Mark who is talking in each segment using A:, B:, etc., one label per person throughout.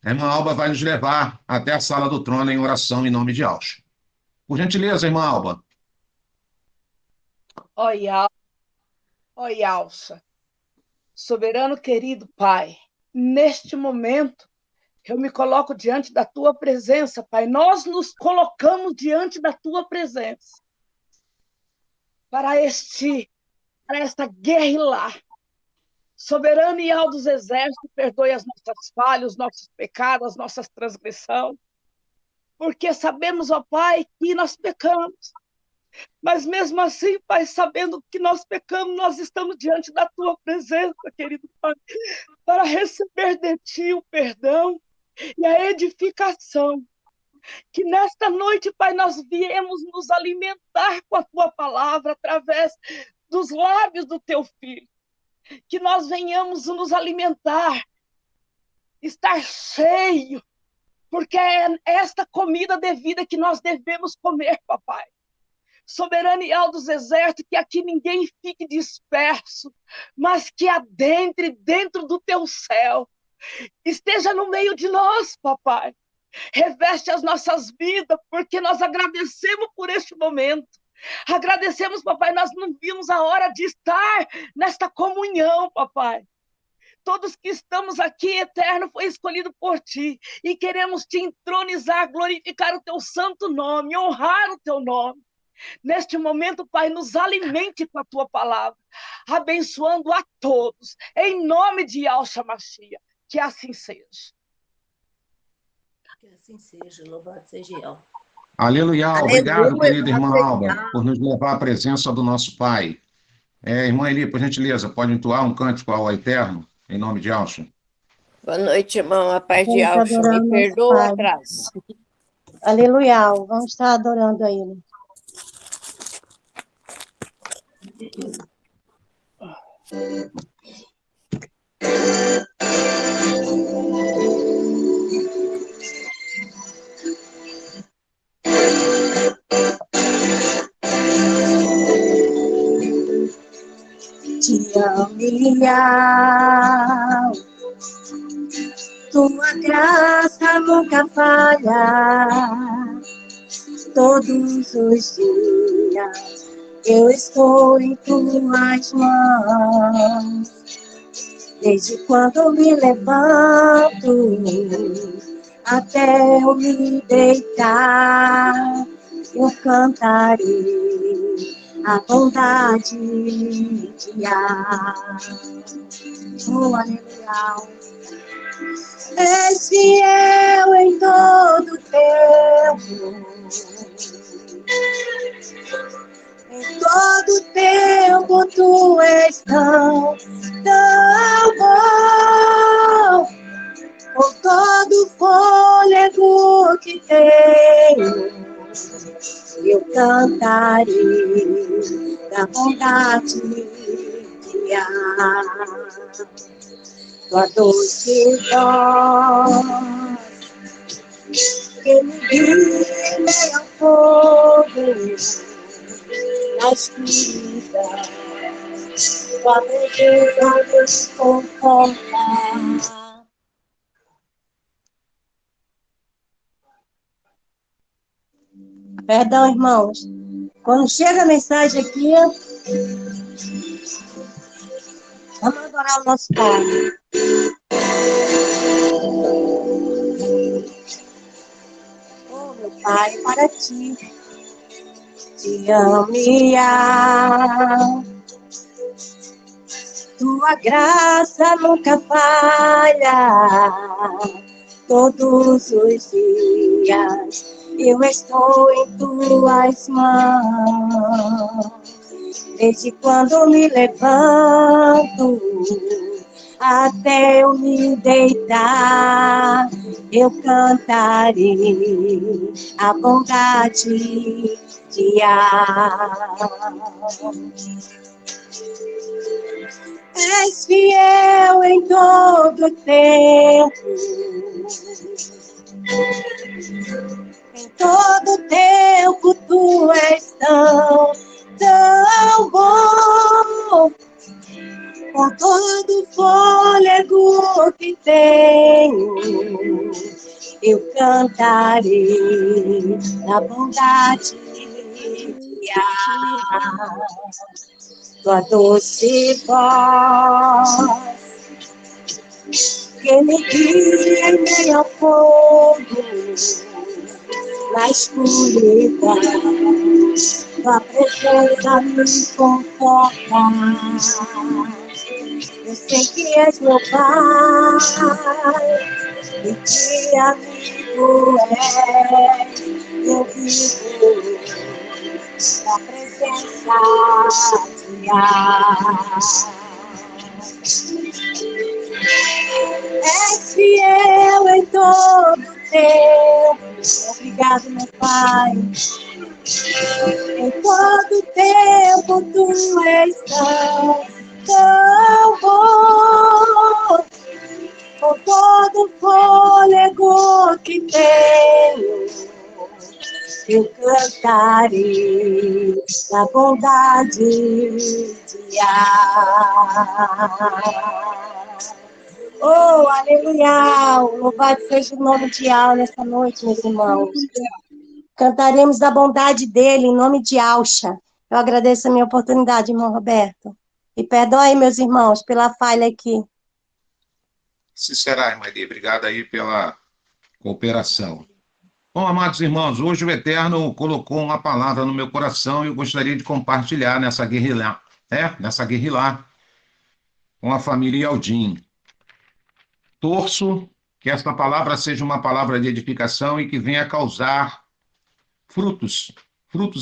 A: A irmã Alba vai nos levar até a sala do trono em oração em nome de Alcha. Por gentileza, irmã Alba.
B: Ó Alça, soberano querido Pai, neste momento eu me coloco diante da tua presença, Pai. Nós nos colocamos diante da tua presença para esta guerra. Soberano e alto dos exércitos, perdoe as nossas falhas, os nossos pecados, as nossas transgressões, porque sabemos, ó Pai, que nós pecamos. Mas mesmo assim, Pai, sabendo que nós pecamos, nós estamos diante da tua presença, querido Pai, para receber de ti o perdão e a edificação. Que nesta noite, Pai, nós viemos nos alimentar com a tua palavra através dos lábios do teu filho. Que nós venhamos nos alimentar, estar cheio, porque é esta comida devida que nós devemos comer, papai. Soberano e alto dos exércitos, que aqui ninguém fique disperso, mas que adentre dentro do teu céu. Esteja no meio de nós, papai. Reveste as nossas vidas, porque nós agradecemos por este momento. Agradecemos, papai, nós não vimos a hora de estar nesta comunhão, papai. Todos que estamos aqui, eterno, foi escolhido por ti. E queremos te entronizar, glorificar o teu santo nome, honrar o teu nome. Neste momento, Pai, nos alimente com a tua palavra, abençoando a todos, em nome de Yahshua Mashiach. Que assim seja.
C: Que assim seja, louvado seja ele.
A: Aleluia, obrigado,
C: Aleluia,
A: querida irmã Alba, por nos levar à presença do nosso Pai. Irmã Eli, por gentileza, pode entoar um cântico ao Eterno, em nome de Alcha?
D: Boa noite, irmão. A paz de
E: Vamos
D: Alcha.
E: adorar
D: Me
E: o nosso
D: perdoa o
E: Pai.
D: atraso.
E: Aleluia, vamos estar adorando a Ele. Te amo, tua graça nunca falha. Todos os dias eu estou em tuas mãos. Desde quando me levanto até eu me deitar, eu cantarei a bondade de Yah. Oh, aleluia. És fiel em todo tempo. Em todo tempo tu és tão bom. Com todo fôlego que tenho, eu cantarei da bondade de Yah. Tua doce voz que me guia ao fogo na escuridão, tua beleza nos conforta. Perdão, irmãos. Quando chega a mensagem aqui, vamos adorar o nosso Pai. Oh, meu Pai, para ti, te amo, tua graça nunca falha. Todos os dias eu estou em tuas mãos. Desde quando me levanto até eu me deitar, eu cantarei a bondade de Yah. És fiel em todo tempo. Em todo tempo tu és tão bom. Com todo fôlego que tenho, eu cantarei da bondade de tua doce voz, que me guia em meio ao fogo, na escuridão, tua presença me conforta. Eu sei que és meu Pai, e que amigo és. Eu vivo na presença de És fiel em todo tempo. Obrigado, meu Pai. Em todo tempo tu és tão bom. Com todo fôlego que tenho, eu cantarei da bondade de Oh, aleluia! Louvado seja o nome de Yah nessa noite, meus irmãos. Cantaremos da bondade dele em nome de Alcha. Eu agradeço a minha oportunidade, irmão Roberto. E perdoe, meus irmãos, pela falha aqui.
A: Se será, irmã Eli. Obrigado aí pela cooperação. Bom, amados irmãos, hoje o Eterno colocou uma palavra no meu coração e eu gostaria de compartilhar nessa guerrilha, com a família Aldim. Torço que esta palavra seja uma palavra de edificação e que venha causar frutos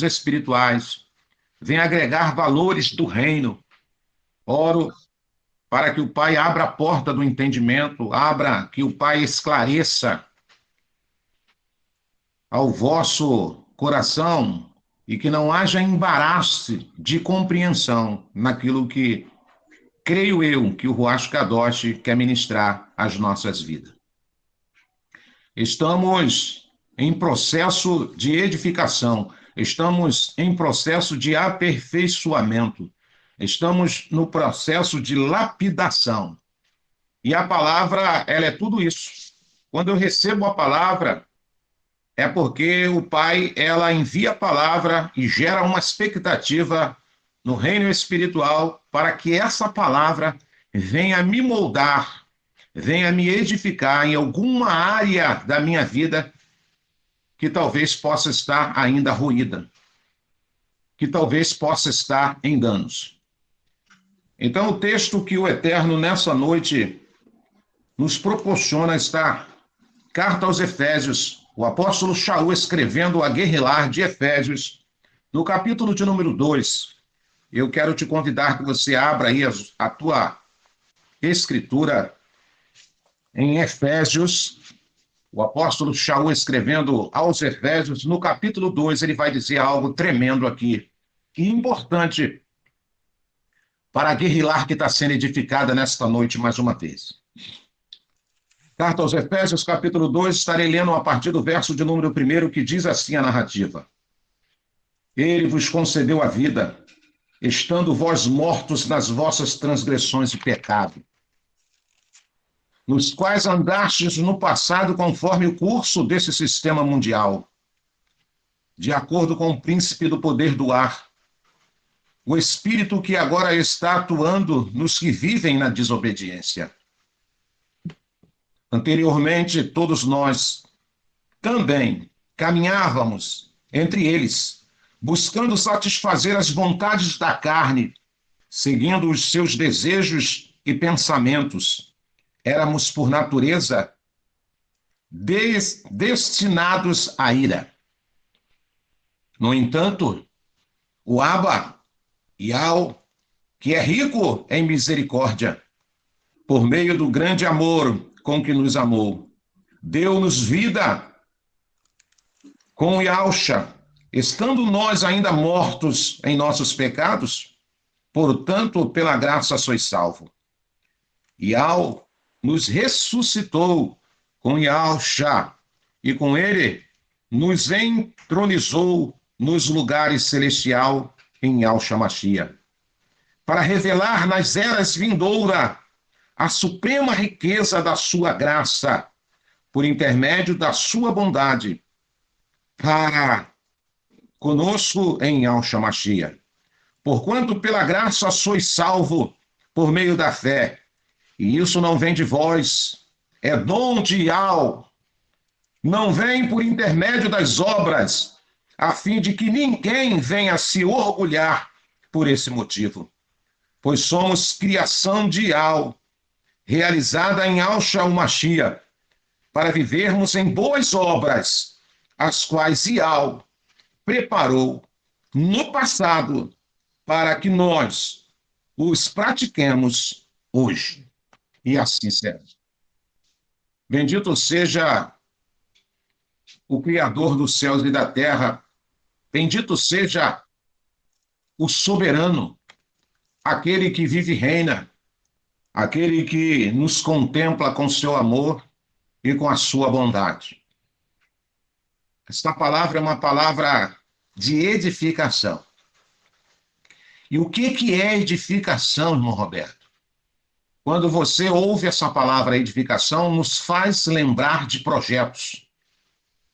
A: espirituais, venha agregar valores do reino. Oro para que o Pai abra a porta do entendimento, que o Pai esclareça ao vosso coração e que não haja embaraço de compreensão naquilo que creio eu que o Ruach Kadosh quer ministrar às nossas vidas. Estamos em processo de edificação, estamos em processo de aperfeiçoamento, estamos no processo de lapidação. E a palavra, ela é tudo isso. Quando eu recebo a palavra, é porque o Pai, ela envia a palavra e gera uma expectativa no reino espiritual para que essa palavra venha me moldar, venha me edificar em alguma área da minha vida que talvez possa estar ainda ruída, que talvez possa estar em danos. Então, o texto que o Eterno, nessa noite, nos proporciona está Carta aos Efésios, o apóstolo Shaul escrevendo a guerrilhar de Efésios, no capítulo de número 2. Eu quero te convidar que você abra aí a tua escritura em Efésios, o apóstolo Shaul escrevendo aos Efésios, no capítulo 2, ele vai dizer algo tremendo aqui, e importante para a guerrilhar que está sendo edificada nesta noite mais uma vez. Carta aos Efésios, capítulo 2, estarei lendo a partir do verso de número 1, que diz assim a narrativa. Ele vos concedeu a vida, estando vós mortos nas vossas transgressões e pecado, nos quais andastes no passado conforme o curso desse sistema mundial, de acordo com o príncipe do poder do ar, o espírito que agora está atuando nos que vivem na desobediência. Anteriormente, todos nós também caminhávamos entre eles, buscando satisfazer as vontades da carne, seguindo os seus desejos e pensamentos. Éramos, por natureza, destinados à ira. No entanto, o Abba, Yah, que é rico em misericórdia, por meio do grande amor com que nos amou, deu-nos vida com Yahusha, estando nós ainda mortos em nossos pecados, portanto, pela graça sois salvos. Yah nos ressuscitou com Yahusha, e com ele nos entronizou nos lugares celestiais em Yahusha Mashiach, para revelar nas eras vindouras a suprema riqueza da sua graça, por intermédio da sua bondade, para conosco em Yahshua Mashiach. Porquanto pela graça sois salvo por meio da fé, e isso não vem de vós, é dom de Yahweh, não vem por intermédio das obras, a fim de que ninguém venha se orgulhar por esse motivo. Pois somos criação de Yahweh, realizada em Yahshua Mashiach, para vivermos em boas obras, as quais Yahweh preparou no passado para que nós os pratiquemos hoje. E assim será. Bendito seja o Criador dos céus e da terra, bendito seja o soberano, aquele que vive e reina, aquele que nos contempla com seu amor e com a sua bondade. Esta palavra é uma palavra de edificação. E o que é edificação, irmão Roberto? Quando você ouve essa palavra edificação, nos faz lembrar de projetos,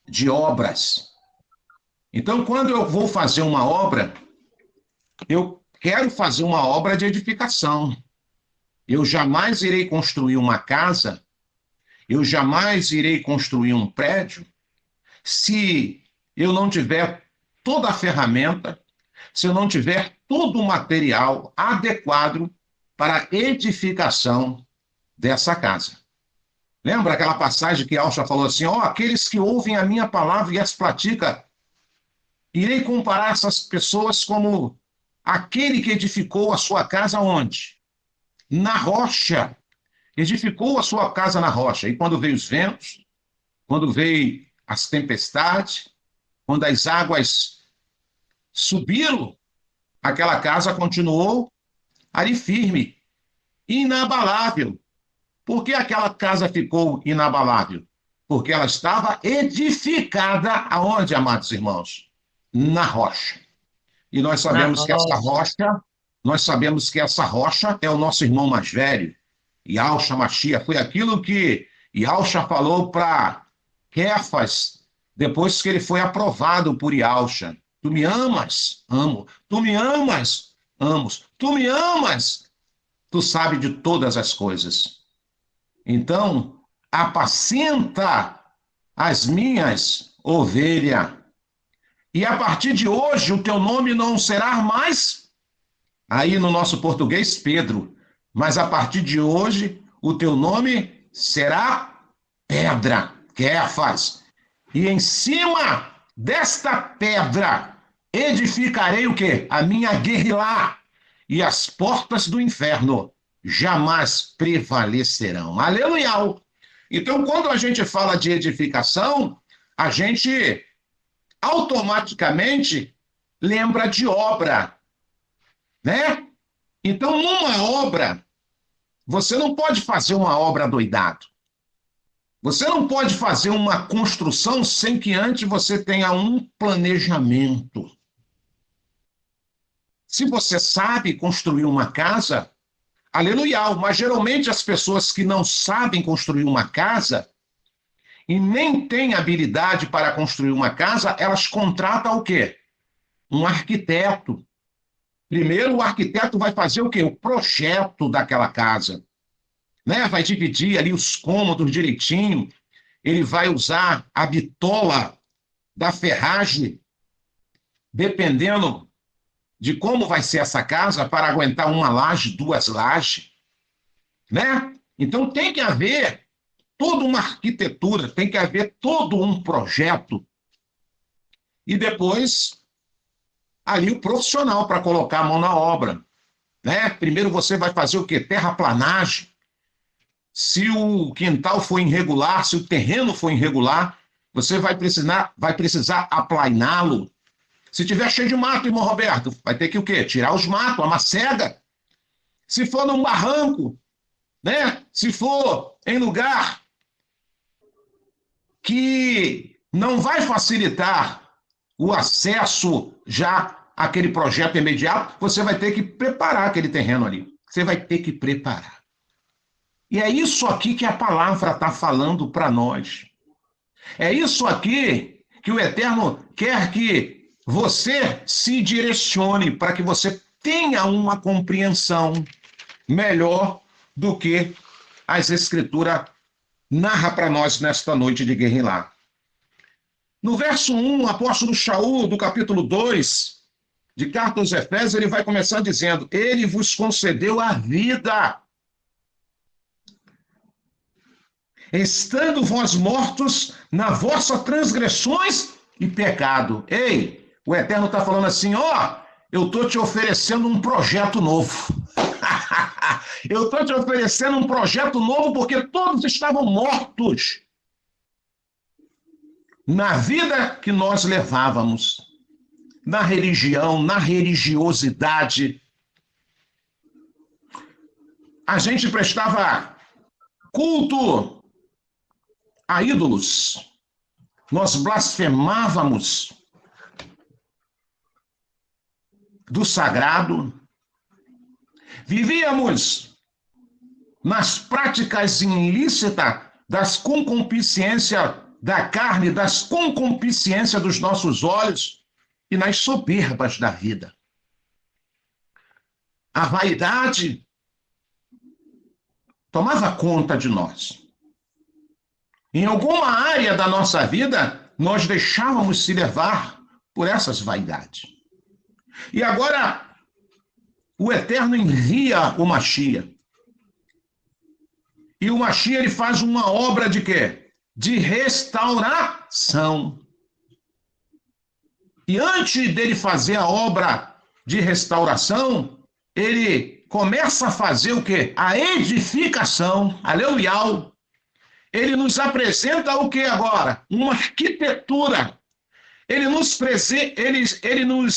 A: de obras. Então, quando eu vou fazer uma obra, eu quero fazer uma obra de edificação. Eu jamais irei construir uma casa, eu jamais irei construir um prédio, se eu não tiver toda a ferramenta, se eu não tiver todo o material adequado para a edificação dessa casa. Lembra aquela passagem que Yahshua falou assim, aqueles que ouvem a minha palavra e as praticam, irei comparar essas pessoas como aquele que edificou a sua casa onde? Na rocha. Edificou a sua casa na rocha. E quando veio os ventos, quando veio as tempestades, quando as águas subiram, aquela casa continuou ali firme, inabalável. Por que aquela casa ficou inabalável? Porque ela estava edificada aonde, amados irmãos? Na rocha. E nós sabemos que essa rocha é o nosso irmão mais velho, Yahshua Mashiach. Foi aquilo que Yahshua falou para Kefas, depois que ele foi aprovado por Yahshua. Tu me amas? Amo. Tu me amas? Amo. Tu me amas? Tu sabe de todas as coisas. Então, apacenta as minhas ovelhas. E a partir de hoje, o teu nome não será mais, aí no nosso português, Pedro, mas a partir de hoje, o teu nome será Pedra, Kefas. E em cima desta pedra, edificarei o quê? A minha guerrilá. E as portas do inferno jamais prevalecerão. Aleluia! Então, quando a gente fala de edificação, a gente automaticamente lembra de obra, né? Então, numa obra, você não pode fazer uma obra doidado. Você não pode fazer uma construção sem que antes você tenha um planejamento. Se você sabe construir uma casa, aleluia, mas geralmente as pessoas que não sabem construir uma casa e nem têm habilidade para construir uma casa, elas contratam o quê? Um arquiteto. Primeiro, o arquiteto vai fazer o quê? O projeto daquela casa. Né? Vai dividir ali os cômodos direitinho, ele vai usar a bitola da ferragem, dependendo de como vai ser essa casa, para aguentar uma laje, duas lajes, né? Então tem que haver toda uma arquitetura, tem que haver todo um projeto. E depois, ali o profissional para colocar a mão na obra, né? Primeiro você vai fazer o quê? Terraplanagem. Se o quintal for irregular, se o terreno for irregular, você vai precisar aplainá-lo. Se tiver cheio de mato, irmão Roberto, vai ter que o quê? Tirar os matos, a macega. Se for num barranco, né? Se for em lugar que não vai facilitar o acesso já àquele projeto imediato, você vai ter que preparar aquele terreno ali. Você vai ter que preparar. E é isso aqui que a palavra está falando para nós. É isso aqui que o Eterno quer que você se direcione para que você tenha uma compreensão melhor do que as Escrituras narra para nós nesta noite de Guerrilá. No verso 1, o apóstolo Shaul, do capítulo 2, de Carta aos Efésios, ele vai começar dizendo: ele vos concedeu a vida, estando vós mortos nas vossas transgressões e pecado. Ei, o Eterno está falando assim, ó, eu estou te oferecendo um projeto novo. Eu estou te oferecendo um projeto novo porque todos estavam mortos na vida que nós levávamos, na religião, na religiosidade. A gente prestava culto a ídolos, nós blasfemávamos do sagrado, vivíamos nas práticas ilícitas das concupiscências da carne, das concupiscências dos nossos olhos e nas soberbas da vida. A vaidade tomava conta de nós. Em alguma área da nossa vida, nós deixávamos se levar por essas vaidades. E agora, o Eterno envia o Mashiach. E o Mashiach, ele faz uma obra de quê? De restauração. E antes dele fazer a obra de restauração, ele começa a fazer o quê? A edificação. Aleluia. Ele nos apresenta o que agora? Uma arquitetura. Ele nos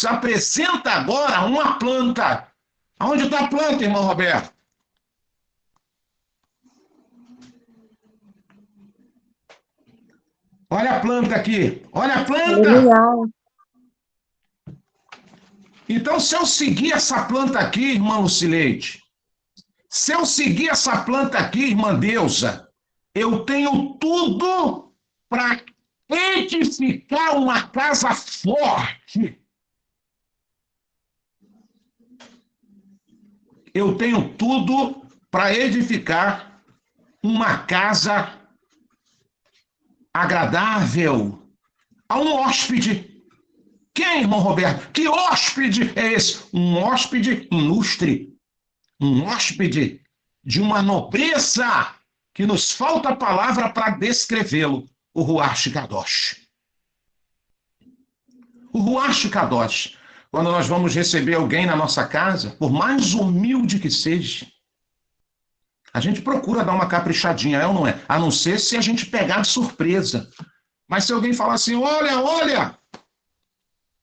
A: apresenta agora uma planta. Aonde está a planta, irmão Roberto? Olha a planta aqui. Olha a planta.
E: Legal.
A: Então, se eu seguir essa planta aqui, irmã Lucileide, se eu seguir essa planta aqui, irmã Deusa, eu tenho tudo para edificar uma casa forte. Eu tenho tudo para edificar uma casa agradável a um hóspede. Quem, irmão Roberto? Que hóspede é esse? Um hóspede ilustre. Um hóspede de uma nobreza que nos falta a palavra para descrevê-lo. O Ruach Kadosh. O Ruach Kadosh. Quando nós vamos receber alguém na nossa casa, por mais humilde que seja, a gente procura dar uma caprichadinha, é ou não é? A não ser se a gente pegar de surpresa. Mas se alguém falar assim, olha,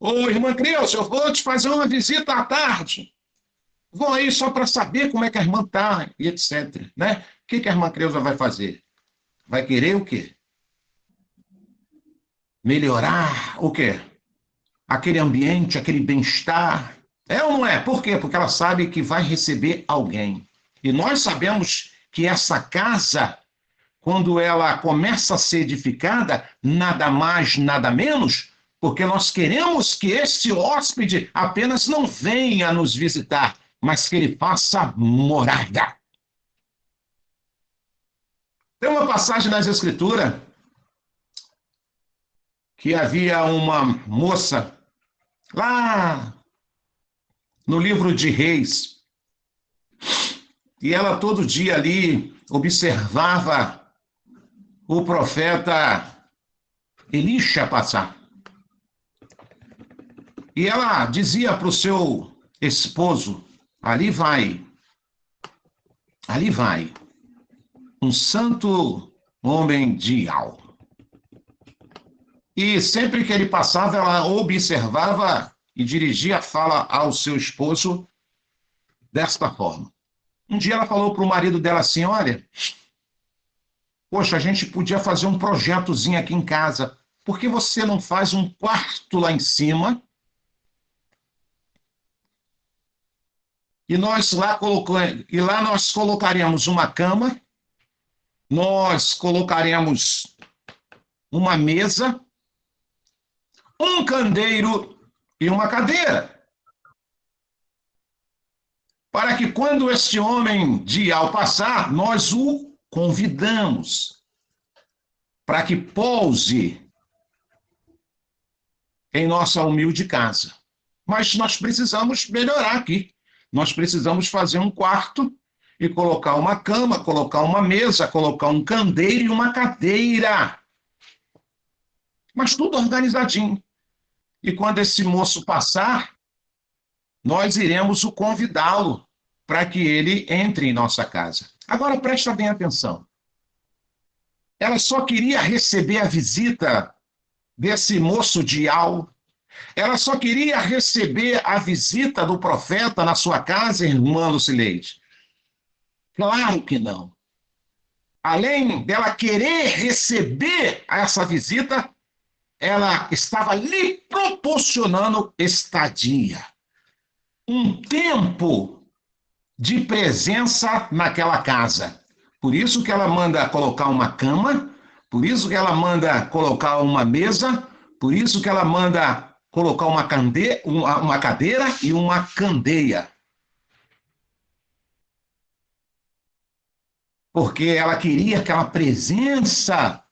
A: ô irmã Creuza, eu vou te fazer uma visita à tarde. Vou aí só para saber como é que a irmã está, e etc. Né? O que a irmã Creuza vai fazer? Vai querer o quê? Melhorar o quê? Aquele ambiente, aquele bem-estar. É ou não é? Por quê? Porque ela sabe que vai receber alguém. E nós sabemos que essa casa, quando ela começa a ser edificada, nada mais, nada menos, porque nós queremos que esse hóspede apenas não venha nos visitar, mas que ele faça morada. Tem uma passagem nas Escrituras que havia uma moça lá no livro de Reis, e ela todo dia ali observava o profeta Elisha passar. E ela dizia para o seu esposo, ali vai, um santo homem de alma. E sempre que ele passava, ela observava e dirigia a fala ao seu esposo desta forma. Um dia ela falou para o marido dela assim, olha, poxa, a gente podia fazer um projetozinho aqui em casa, por que você não faz um quarto lá em cima? E lá nós colocaríamos uma cama nós colocaremos uma mesa, um candeeiro e uma cadeira, para que quando este homem de Al passar, nós o convidamos para que pouse em nossa humilde casa. Mas nós precisamos melhorar aqui. Nós precisamos fazer um quarto e colocar uma cama, colocar uma mesa, colocar um candeeiro e uma cadeira. Mas tudo organizadinho. E quando esse moço passar, nós iremos o convidá-lo para que ele entre em nossa casa. Agora presta bem atenção. Ela só queria receber a visita desse moço de Al. Ela só queria receber a visita do profeta na sua casa, irmã Lucileide. Claro que não. Além dela querer receber essa visita, ela estava lhe proporcionando estadia. Um tempo de presença naquela casa. Por isso que ela manda colocar uma cama, por isso que ela manda colocar uma mesa, por isso que ela manda colocar uma cadeira e uma candeia. Porque ela queria aquela presença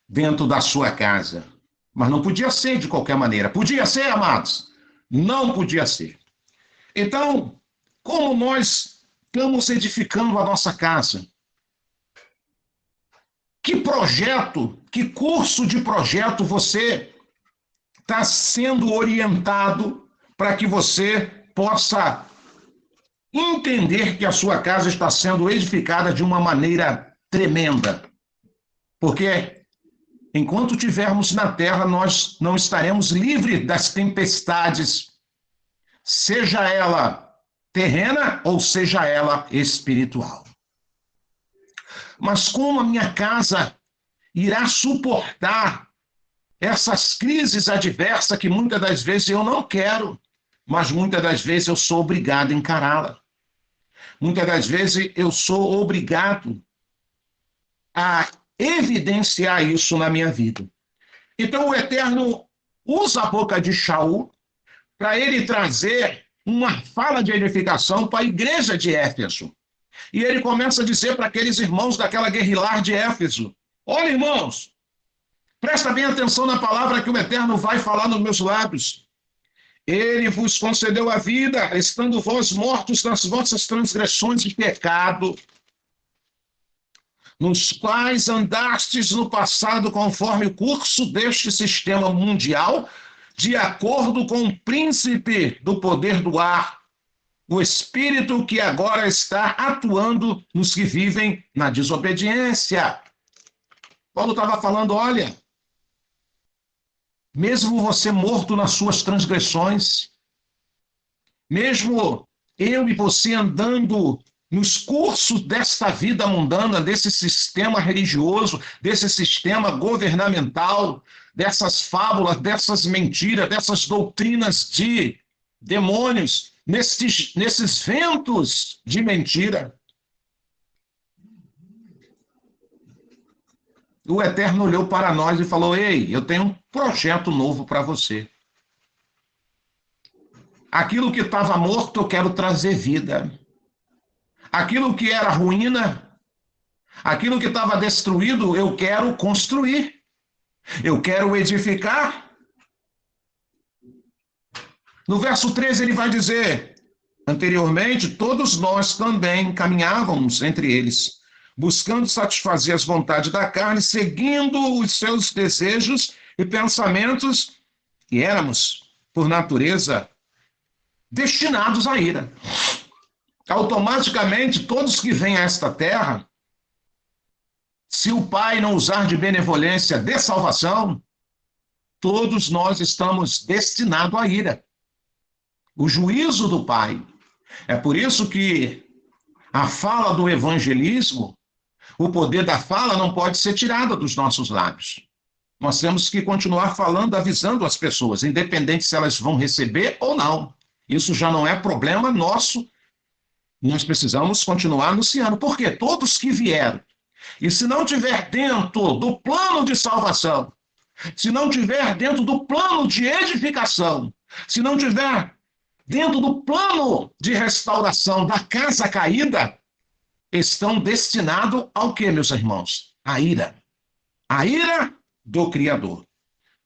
A: dentro da sua casa. Mas não podia ser de qualquer maneira. Podia ser, amados? Não podia ser. Então, como nós estamos edificando a nossa casa? Que projeto, que curso de projeto você está sendo orientado para que você possa entender que a sua casa está sendo edificada de uma maneira tremenda? Porque enquanto estivermos na terra, nós não estaremos livres das tempestades, seja ela terrena ou seja ela espiritual. Mas como a minha casa irá suportar essas crises adversas que muitas das vezes eu não quero, mas muitas das vezes eu sou obrigado a encará-la. Muitas das vezes eu sou obrigado a evidenciar isso na minha vida. Então o Eterno usa a boca de Shaul para ele trazer uma fala de edificação para a igreja de Éfeso. E ele começa a dizer para aqueles irmãos daquela guerrilhar de Éfeso: olha, irmãos, presta bem atenção na palavra que o Eterno vai falar nos meus lábios. Ele vos concedeu a vida, estando vós mortos nas vossas transgressões e pecado, nos quais andastes no passado conforme o curso deste sistema mundial, de acordo com o príncipe do poder do ar, o espírito que agora está atuando nos que vivem na desobediência. Paulo estava falando, olha, mesmo você morto nas suas transgressões, mesmo eu e você andando nos cursos desta vida mundana, desse sistema religioso, desse sistema governamental, dessas fábulas, dessas mentiras, dessas doutrinas de demônios, nesses ventos de mentira, o Eterno olhou para nós e falou: ei, eu tenho um projeto novo para você. Aquilo que estava morto, eu quero trazer vida. Aquilo que era ruína, aquilo que estava destruído, eu quero construir. Eu quero edificar. No verso 13 ele vai dizer: anteriormente, todos nós também caminhávamos entre eles, buscando satisfazer as vontades da carne, seguindo os seus desejos e pensamentos, e éramos, por natureza, destinados à ira. Automaticamente, todos que vêm a esta terra, se o Pai não usar de benevolência de salvação, todos nós estamos destinados à ira. O juízo do Pai. É por isso que a fala do evangelismo, o poder da fala não pode ser tirado dos nossos lábios. Nós temos que continuar falando, avisando as pessoas, independente se elas vão receber ou não. Isso já não é problema nosso. Nós precisamos continuar anunciando. Por quê? Todos que vieram E se não tiver dentro do plano de salvação, se não tiver dentro do plano de edificação, se não tiver dentro do plano de restauração da casa caída, estão destinados ao quê, meus irmãos? A ira. A ira do Criador.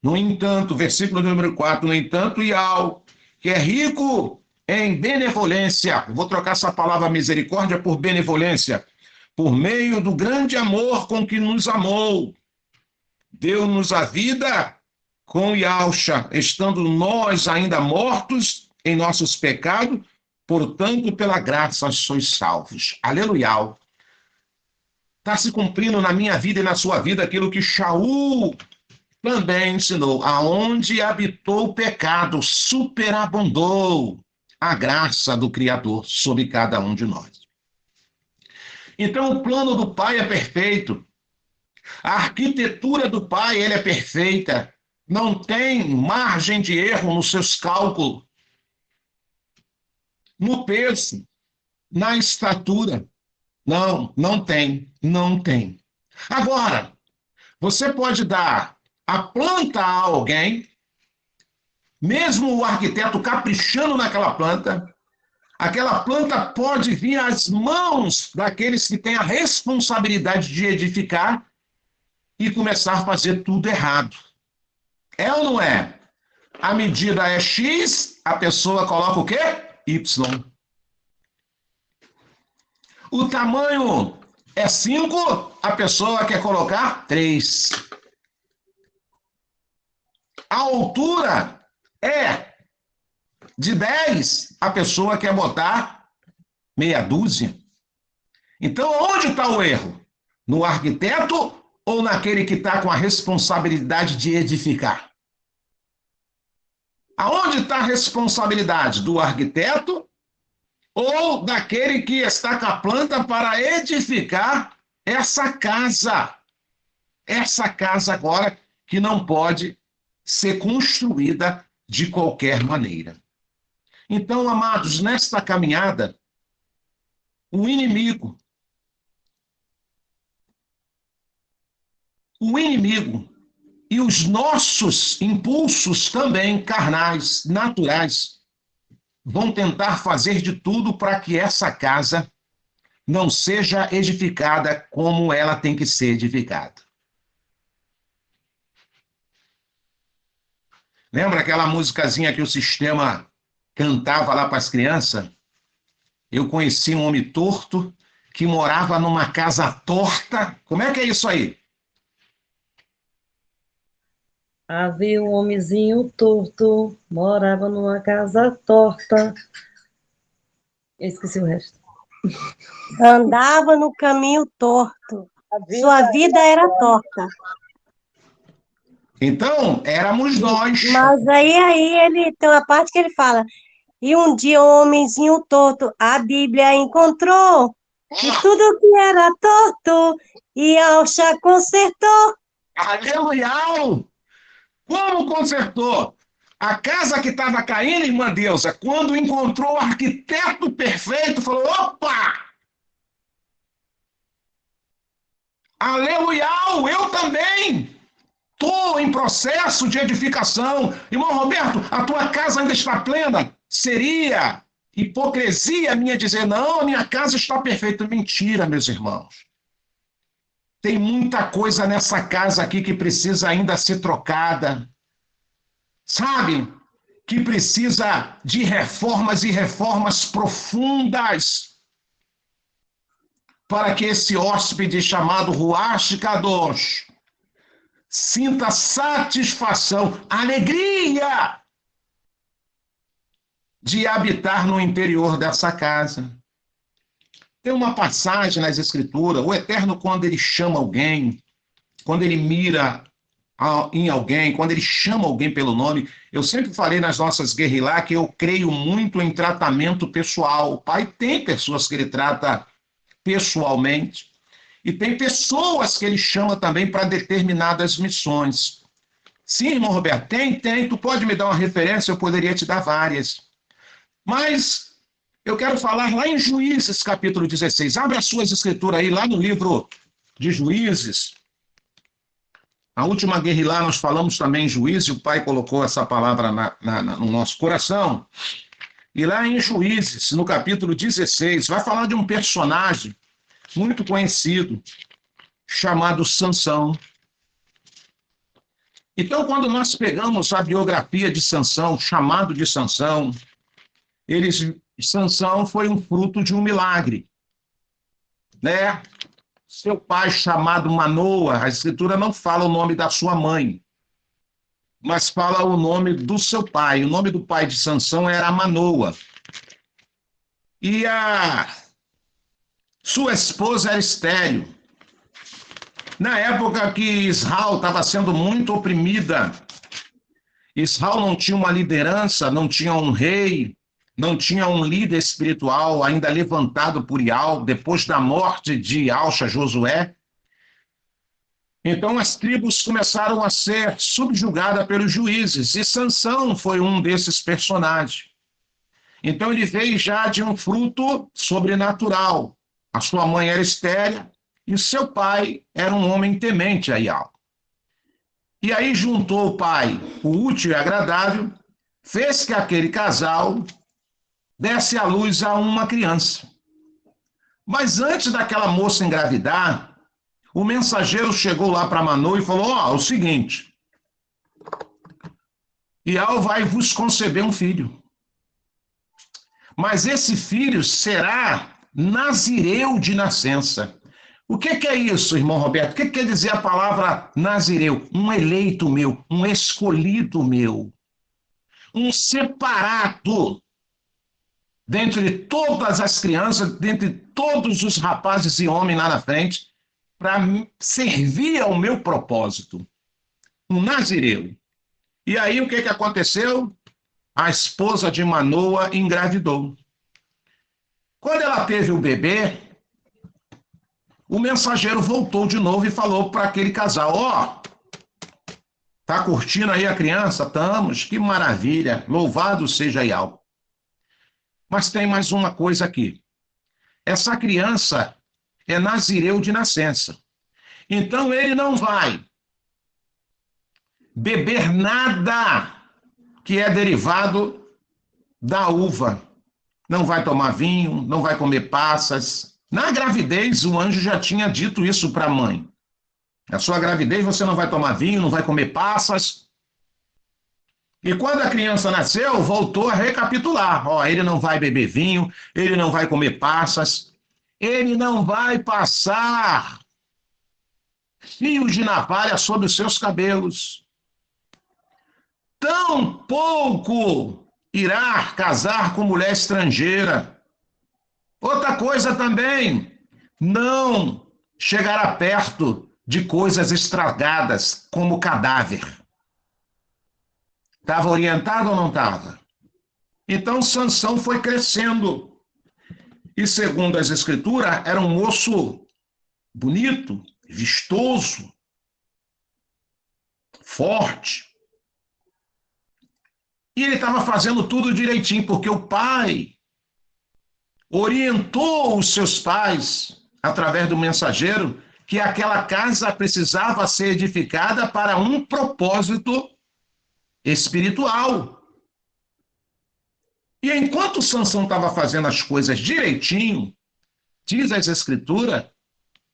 A: No entanto, versículo número 4, no entanto, Iau, que é rico em benevolência, vou trocar essa palavra misericórdia por benevolência, por meio do grande amor com que nos amou, deu-nos a vida com Yahusha, estando nós ainda mortos em nossos pecados, portanto, pela graça sois salvos. Aleluia. Está se cumprindo na minha vida e na sua vida aquilo que Shaul também ensinou. Aonde habitou o pecado, superabundou a graça do Criador sobre cada um de nós. Então, o plano do Pai é perfeito. A arquitetura do Pai, ele é perfeita. Não tem margem de erro nos seus cálculos. No peso, na estatura. Não, não tem. Não tem. Agora, você pode dar a planta a alguém, mesmo o arquiteto caprichando naquela planta, aquela planta pode vir às mãos daqueles que têm a responsabilidade de edificar e começar a fazer tudo errado. É ou não é? A medida é X, a pessoa coloca o quê? Y. O tamanho é 5, a pessoa quer colocar 3. A altura é de 10, a pessoa quer botar meia dúzia. Então, onde está o erro? No arquiteto ou naquele que está com a responsabilidade de edificar? Aonde está a responsabilidade? Do arquiteto ou daquele que está com a planta para edificar essa casa? Essa casa agora que não pode ser construída de qualquer maneira. Então, amados, nesta caminhada, o inimigo e os nossos impulsos também carnais, naturais, vão tentar fazer de tudo para que essa casa não seja edificada como ela tem que ser edificada. Lembra aquela musicazinha que o sistema cantava lá para as crianças? Eu conheci um homem torto que morava numa casa torta. Como é que é isso aí?
F: Havia um homenzinho torto, morava numa casa torta. Eu esqueci o resto.
E: Andava no caminho torto. Sua vida era torta.
A: Então, éramos nós.
E: Mas aí ele tem uma parte que ele fala: e um dia um homenzinho torto, a Bíblia encontrou, e tudo que era torto, Yahusha consertou.
A: Aleluia! Como consertou? A casa que estava caindo, irmã Deusa, quando encontrou o arquiteto perfeito, falou: opa! Aleluia! Eu também! Estou em processo de edificação. Irmão Roberto, a tua casa ainda está plena? Seria hipocrisia minha dizer, não, a minha casa está perfeita. Mentira, meus irmãos. Tem muita coisa nessa casa aqui que precisa ainda ser trocada. Sabe? Que precisa de reformas e reformas profundas para que esse hóspede chamado Ruach Kadosh sinta satisfação, alegria de habitar no interior dessa casa. Tem uma passagem nas Escrituras, o Eterno, quando ele chama alguém, quando ele mira em alguém, quando ele chama alguém pelo nome, eu sempre falei nas nossas guerrilhas que eu creio muito em tratamento pessoal. O Pai tem pessoas que ele trata pessoalmente, e tem pessoas que ele chama também para determinadas missões. Sim, irmão Roberto, tem. Tu pode me dar uma referência? Eu poderia te dar várias. Mas eu quero falar lá em Juízes, capítulo 16. Abre as suas escrituras aí, lá no livro de Juízes. A última guerrilha nós falamos também em Juízes, e o pai colocou essa palavra no nosso coração. E lá em Juízes, no capítulo 16, vai falar de um personagem muito conhecido, chamado Sansão. Então, quando nós pegamos a biografia de Sansão, chamado de Sansão, Sansão foi um fruto de um milagre, né? Seu pai, chamado Manoa, a Escritura não fala o nome da sua mãe, mas fala o nome do seu pai. O nome do pai de Sansão era Manoa. E a sua esposa era estéril. Na época que Israel estava sendo muito oprimida, Israel não tinha uma liderança, não tinha um rei, não tinha um líder espiritual ainda levantado por Ial, depois da morte de Alxa, Josué. Então as tribos começaram a ser subjugadas pelos juízes, e Sansão foi um desses personagens. Então ele veio já de um fruto sobrenatural. A sua mãe era estéril, e seu pai era um homem temente a Ial. E aí juntou o pai o útil e agradável, fez que aquele casal desse à luz a uma criança. Mas antes daquela moça engravidar, o mensageiro chegou lá para Manoa e falou: ó, o seguinte, Ial vai vos conceber um filho. Mas esse filho será nazireu de nascença. O que é isso, irmão Roberto? O que quer dizer a palavra nazireu? Um eleito meu, um escolhido meu, um separado dentre todas as crianças, dentre todos os rapazes e homens lá na frente, para servir ao meu propósito. Um nazireu. E aí o que aconteceu? A esposa de Manoa engravidou. Quando ela teve o bebê, o mensageiro voltou de novo e falou para aquele casal: ó, tá curtindo aí a criança? Estamos, que maravilha, louvado seja Ial. Mas tem mais uma coisa aqui. Essa criança é nazireu de nascença. Então ele não vai beber nada que é derivado da uva. Não vai tomar vinho, não vai comer passas. Na gravidez, o anjo já tinha dito isso para a mãe. Na sua gravidez, você não vai tomar vinho, não vai comer passas. E quando a criança nasceu, voltou a recapitular. Ó, ele não vai beber vinho, ele não vai comer passas, ele não vai passar fios de navalha sobre os seus cabelos. Tampouco irá casar com mulher estrangeira. Outra coisa também, não chegará perto de coisas estragadas, como cadáver. Estava orientado ou não estava? Então Sansão foi crescendo. E segundo as escrituras, era um moço bonito, vistoso, forte. E ele estava fazendo tudo direitinho, porque o pai orientou os seus pais, através do mensageiro, que aquela casa precisava ser edificada para um propósito espiritual. E enquanto Sansão estava fazendo as coisas direitinho, diz as escrituras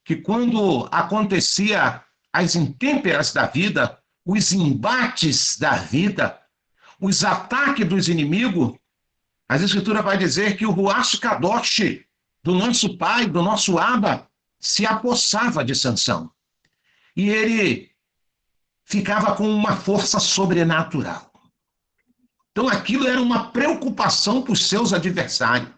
A: que quando acontecia as intempéries da vida, os embates da vida, os ataques dos inimigos, as escrituras vai dizer que o Ruach Kadosh do nosso pai, do nosso Abba, se apossava de Sansão. E ele ficava com uma força sobrenatural. Então aquilo era uma preocupação para os seus adversários.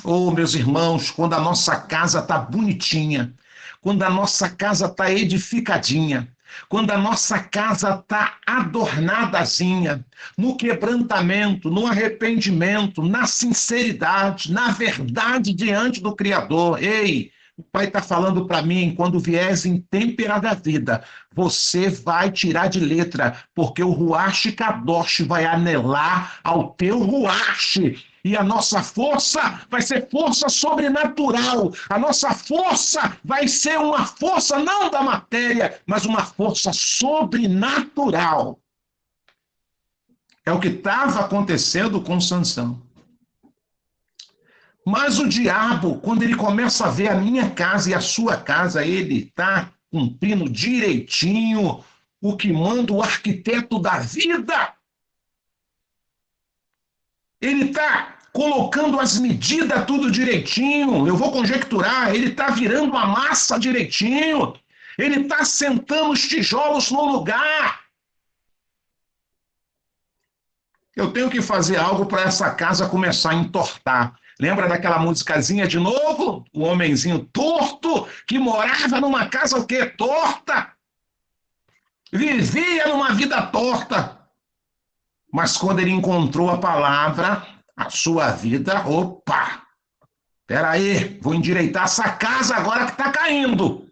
A: Oh, meus irmãos, quando a nossa casa está bonitinha, quando a nossa casa está edificadinha, quando a nossa casa está adornadazinha, no quebrantamento, no arrependimento, na sinceridade, na verdade diante do Criador. Ei, o Pai está falando para mim, quando vieres intempera da vida, você vai tirar de letra, porque o Ruach Kadosh vai anelar ao teu Ruach. E a nossa força vai ser força sobrenatural. A nossa força vai ser uma força não da matéria, mas uma força sobrenatural. É o que estava acontecendo com Sansão. Mas o diabo, quando ele começa a ver a minha casa e a sua casa, ele está cumprindo direitinho o que manda o arquiteto da vida. Ele está colocando as medidas tudo direitinho. Eu vou conjecturar, ele está virando a massa direitinho. Ele está sentando os tijolos no lugar. Eu tenho que fazer algo para essa casa começar a entortar. Lembra daquela musicazinha de novo? O homenzinho torto que morava numa casa o quê? Torta. Vivia numa vida torta. Mas quando ele encontrou a palavra, a sua vida, opa! Peraí, vou endireitar essa casa agora que está caindo.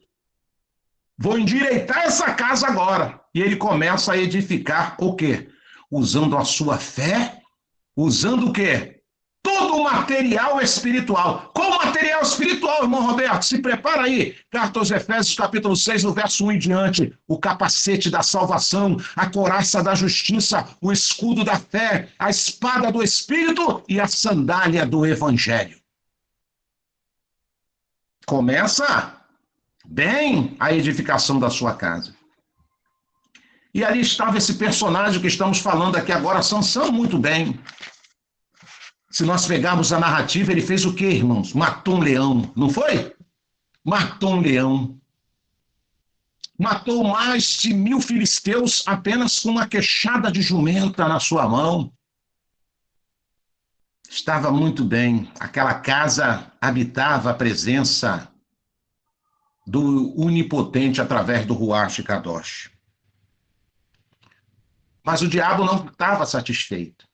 A: Vou endireitar essa casa agora. E ele começa a edificar o quê? Usando a sua fé, usando o quê? Todo o material espiritual. Qual material espiritual, irmão Roberto? Se prepara aí. Carta aos Efésios, capítulo 6, no verso 1 em diante. O capacete da salvação, a couraça da justiça, o escudo da fé, a espada do Espírito e a sandália do Evangelho. Começa bem a edificação da sua casa. E ali estava esse personagem que estamos falando aqui agora, Sansão, muito bem. Se nós pegarmos a narrativa, ele fez o quê, irmãos? Matou um leão, não foi? Matou um leão. Matou mais de 1000 filisteus apenas com uma queixada de jumenta na sua mão. Estava muito bem. Aquela casa habitava a presença do Onipotente através do Ruach Kadosh. Mas o diabo não estava satisfeito.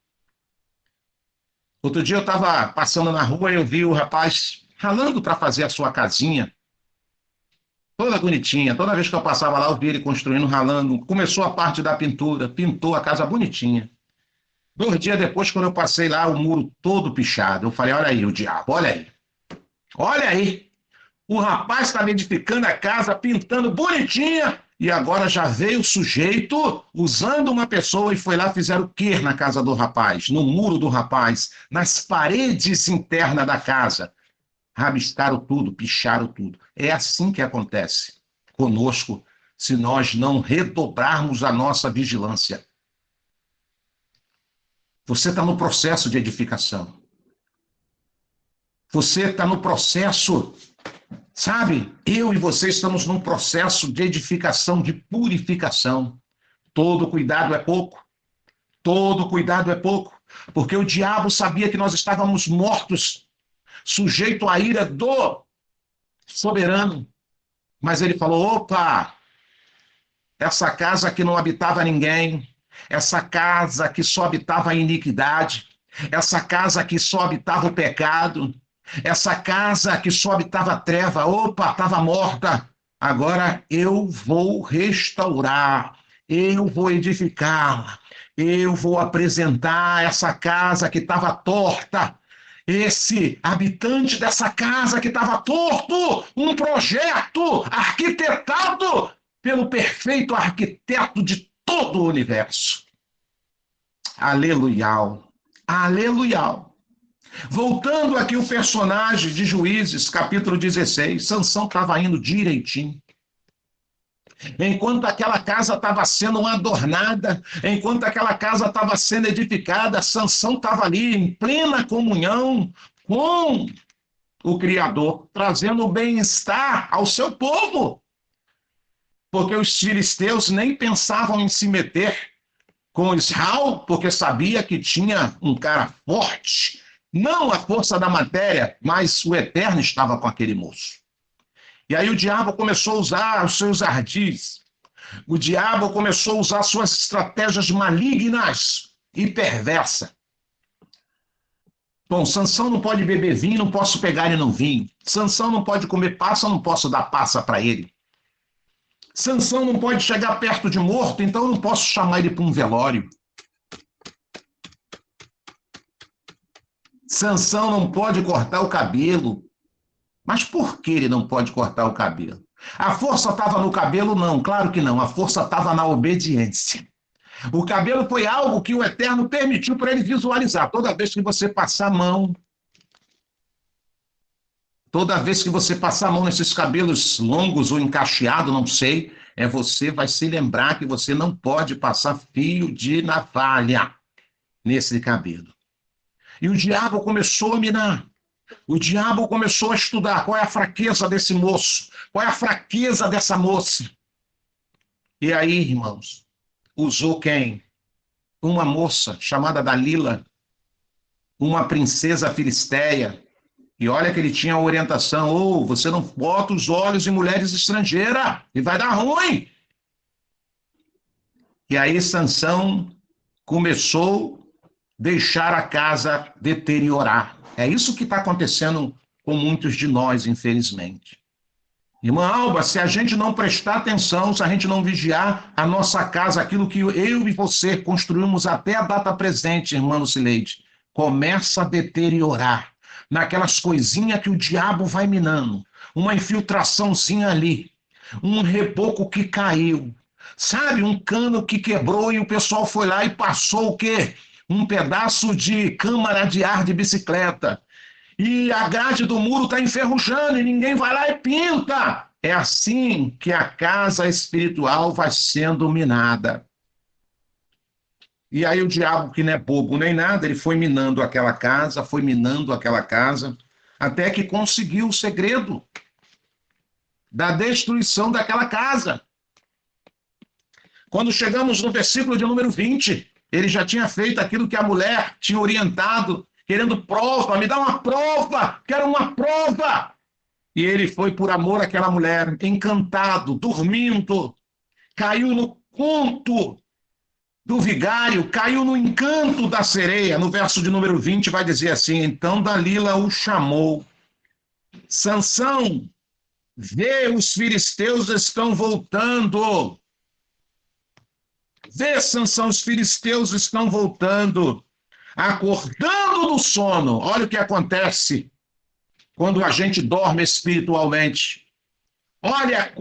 A: Outro dia eu estava passando na rua e eu vi o rapaz ralando para fazer a sua casinha. Toda bonitinha. Toda vez que eu passava lá, eu vi ele construindo, ralando. Começou a parte da pintura, pintou a casa bonitinha. 2 dias depois, quando eu passei lá, o muro todo pichado. Eu falei, olha aí o diabo, olha aí. Olha aí. O rapaz estava edificando a casa, pintando bonitinha, e agora já veio o sujeito usando uma pessoa e foi lá, fizeram o quê na casa do rapaz, no muro do rapaz, nas paredes internas da casa. Rabiscaram tudo, picharam tudo. É assim que acontece conosco se nós não redobrarmos a nossa vigilância. Você está no processo de edificação. Você está no processo, sabe? Eu e você estamos num processo de edificação, de purificação. Todo cuidado é pouco. Todo cuidado é pouco. Porque o diabo sabia que nós estávamos mortos, sujeito à ira do soberano. Mas ele falou, opa, essa casa que não habitava ninguém, essa casa que só habitava a iniquidade, essa casa que só habitava o pecado, essa casa que só habitava a treva, opa, estava morta. Agora eu vou restaurar, eu vou edificá-la, eu vou apresentar essa casa que estava torta, esse habitante dessa casa que estava torto, um projeto arquitetado pelo perfeito arquiteto de todo o universo. Aleluia, aleluia. Voltando aqui o personagem de Juízes, capítulo 16, Sansão estava indo direitinho. Enquanto aquela casa estava sendo adornada, enquanto aquela casa estava sendo edificada, Sansão estava ali em plena comunhão com o Criador, trazendo bem-estar ao seu povo. Porque os filisteus nem pensavam em se meter com Israel, porque sabia que tinha um cara forte, não a força da matéria, mas o Eterno estava com aquele moço. E aí o diabo começou a usar os seus ardis, o diabo começou a usar suas estratégias malignas e perversas. Bom, Sansão não pode beber vinho, não posso pegar ele no vinho. Sansão não pode comer passa, não posso dar passa para ele. Sansão não pode chegar perto de morto, então eu não posso chamar ele para um velório. Sansão não pode cortar o cabelo. Mas por que ele não pode cortar o cabelo? A força estava no cabelo? Não, claro que não. A força estava na obediência. O cabelo foi algo que o Eterno permitiu para ele visualizar. Toda vez que você passar a mão, toda vez que você passar a mão nesses cabelos longos ou encaixeados, não sei, você vai se lembrar que você não pode passar fio de navalha nesse cabelo. E o diabo começou a minar. O diabo começou a estudar qual é a fraqueza desse moço, qual é a fraqueza dessa moça. E aí, irmãos, usou quem? Uma moça chamada Dalila, uma princesa filisteia. E olha que ele tinha a orientação, você não bota os olhos em mulheres estrangeiras, e vai dar ruim. E aí Sansão começou a deixar a casa deteriorar. É isso que está acontecendo com muitos de nós, infelizmente. Irmã Alba, se a gente não prestar atenção, se a gente não vigiar a nossa casa, aquilo que eu e você construímos até a data presente, irmã Lucileide, começa a deteriorar. Naquelas coisinhas que o diabo vai minando. Uma infiltraçãozinha ali. Um reboco que caiu. Sabe, um cano que quebrou e o pessoal foi lá e passou o quê? Um pedaço de câmara de ar de bicicleta. E a grade do muro está enferrujando e ninguém vai lá e pinta. É assim que a casa espiritual vai sendo minada. E aí o diabo, que não é bobo nem nada, ele foi minando aquela casa, até que conseguiu o segredo da destruição daquela casa. Quando chegamos no versículo de número 20, ele já tinha feito aquilo que a mulher tinha orientado, querendo prova, me dá uma prova, quero uma prova. E ele foi por amor àquela mulher, encantado, dormindo, caiu no conto do vigário, caiu no encanto da sereia. No verso de número 20 vai dizer assim, então Dalila o chamou. Sansão, vê, os filisteus estão voltando. Vê, Sansão, os filisteus estão voltando. Acordando do sono. Olha o que acontece quando a gente dorme espiritualmente. Olha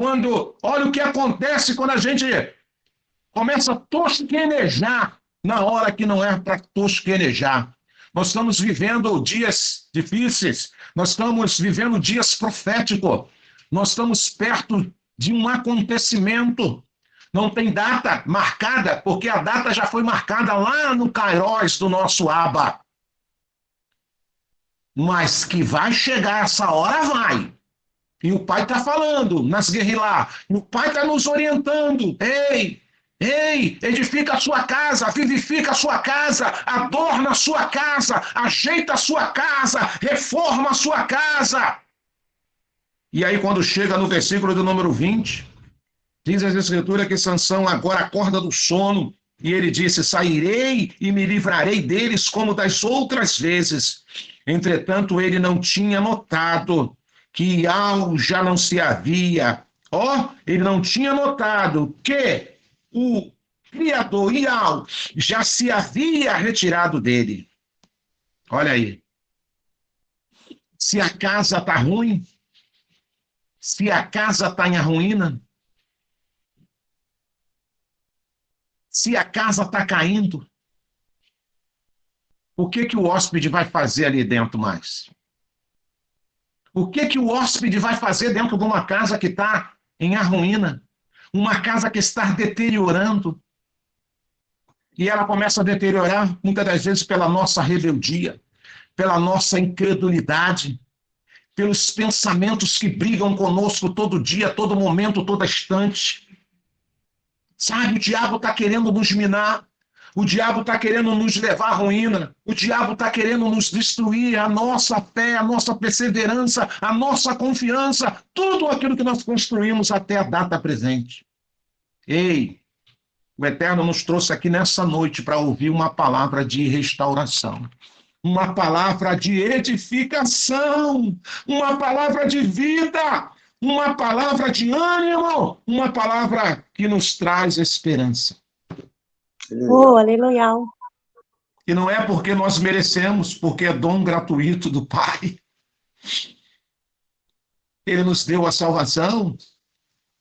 A: o que acontece quando a gente começa a tosquenejar na hora que não é para tosquenejar. Nós estamos vivendo dias difíceis, nós estamos vivendo dias proféticos, nós estamos perto de um acontecimento. Não tem data marcada, porque a data já foi marcada lá no Kairos do nosso Abba. Mas que vai chegar essa hora, vai. E o Pai está falando nas guerrilhas, o Pai está nos orientando. Ei, edifica a sua casa, vivifica a sua casa, adorna a sua casa, ajeita a sua casa, reforma a sua casa. E aí quando chega no versículo do número 20, diz a Escritura que Sansão agora acorda do sono e ele disse, sairei e me livrarei deles como das outras vezes. Entretanto, ele não tinha notado que Ial já não se havia. Ele não tinha notado que o Criador Ial já se havia retirado dele. Olha aí. Se a casa está ruim, se a casa está em ruína, se a casa está caindo, o que o hóspede vai fazer ali dentro mais? O que o hóspede vai fazer dentro de uma casa que está em ruína? Uma casa que está deteriorando. E ela começa a deteriorar, muitas das vezes, pela nossa rebeldia, pela nossa incredulidade, pelos pensamentos que brigam conosco todo dia, todo momento, todo instante. Sabe, o diabo está querendo nos minar, o diabo está querendo nos levar à ruína, o diabo está querendo nos destruir a nossa fé, a nossa perseverança, a nossa confiança, tudo aquilo que nós construímos até a data presente. Ei, o Eterno nos trouxe aqui nessa noite para ouvir uma palavra de restauração, uma palavra de edificação, uma palavra de vida, uma palavra de ânimo, uma palavra que nos traz esperança.
E: Oh, aleluia.
A: E não é porque nós merecemos, porque é dom gratuito do Pai. Ele nos deu a salvação,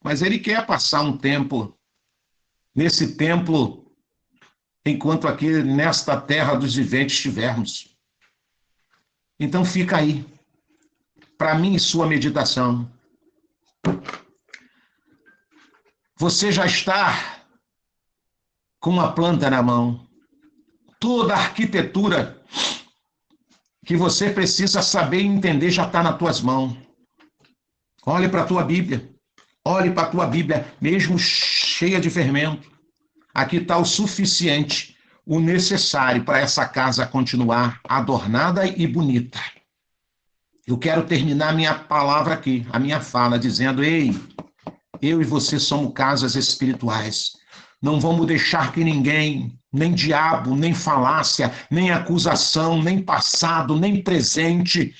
A: mas Ele quer passar um tempo nesse templo, enquanto aqui nesta terra dos viventes estivermos. Então fica aí, para mim e sua meditação. Você já está com uma planta na mão. Toda a arquitetura que você precisa saber e entender já está nas tuas mãos. Olhe para a tua Bíblia. Olhe para a tua Bíblia, mesmo cheia de fermento. Aqui está o suficiente, o necessário para essa casa continuar adornada e bonita. Eu quero terminar minha palavra aqui, a minha fala, dizendo: ei, eu e você somos casas espirituais. Não vamos deixar que ninguém, nem diabo, nem falácia, nem acusação, nem passado, nem presente,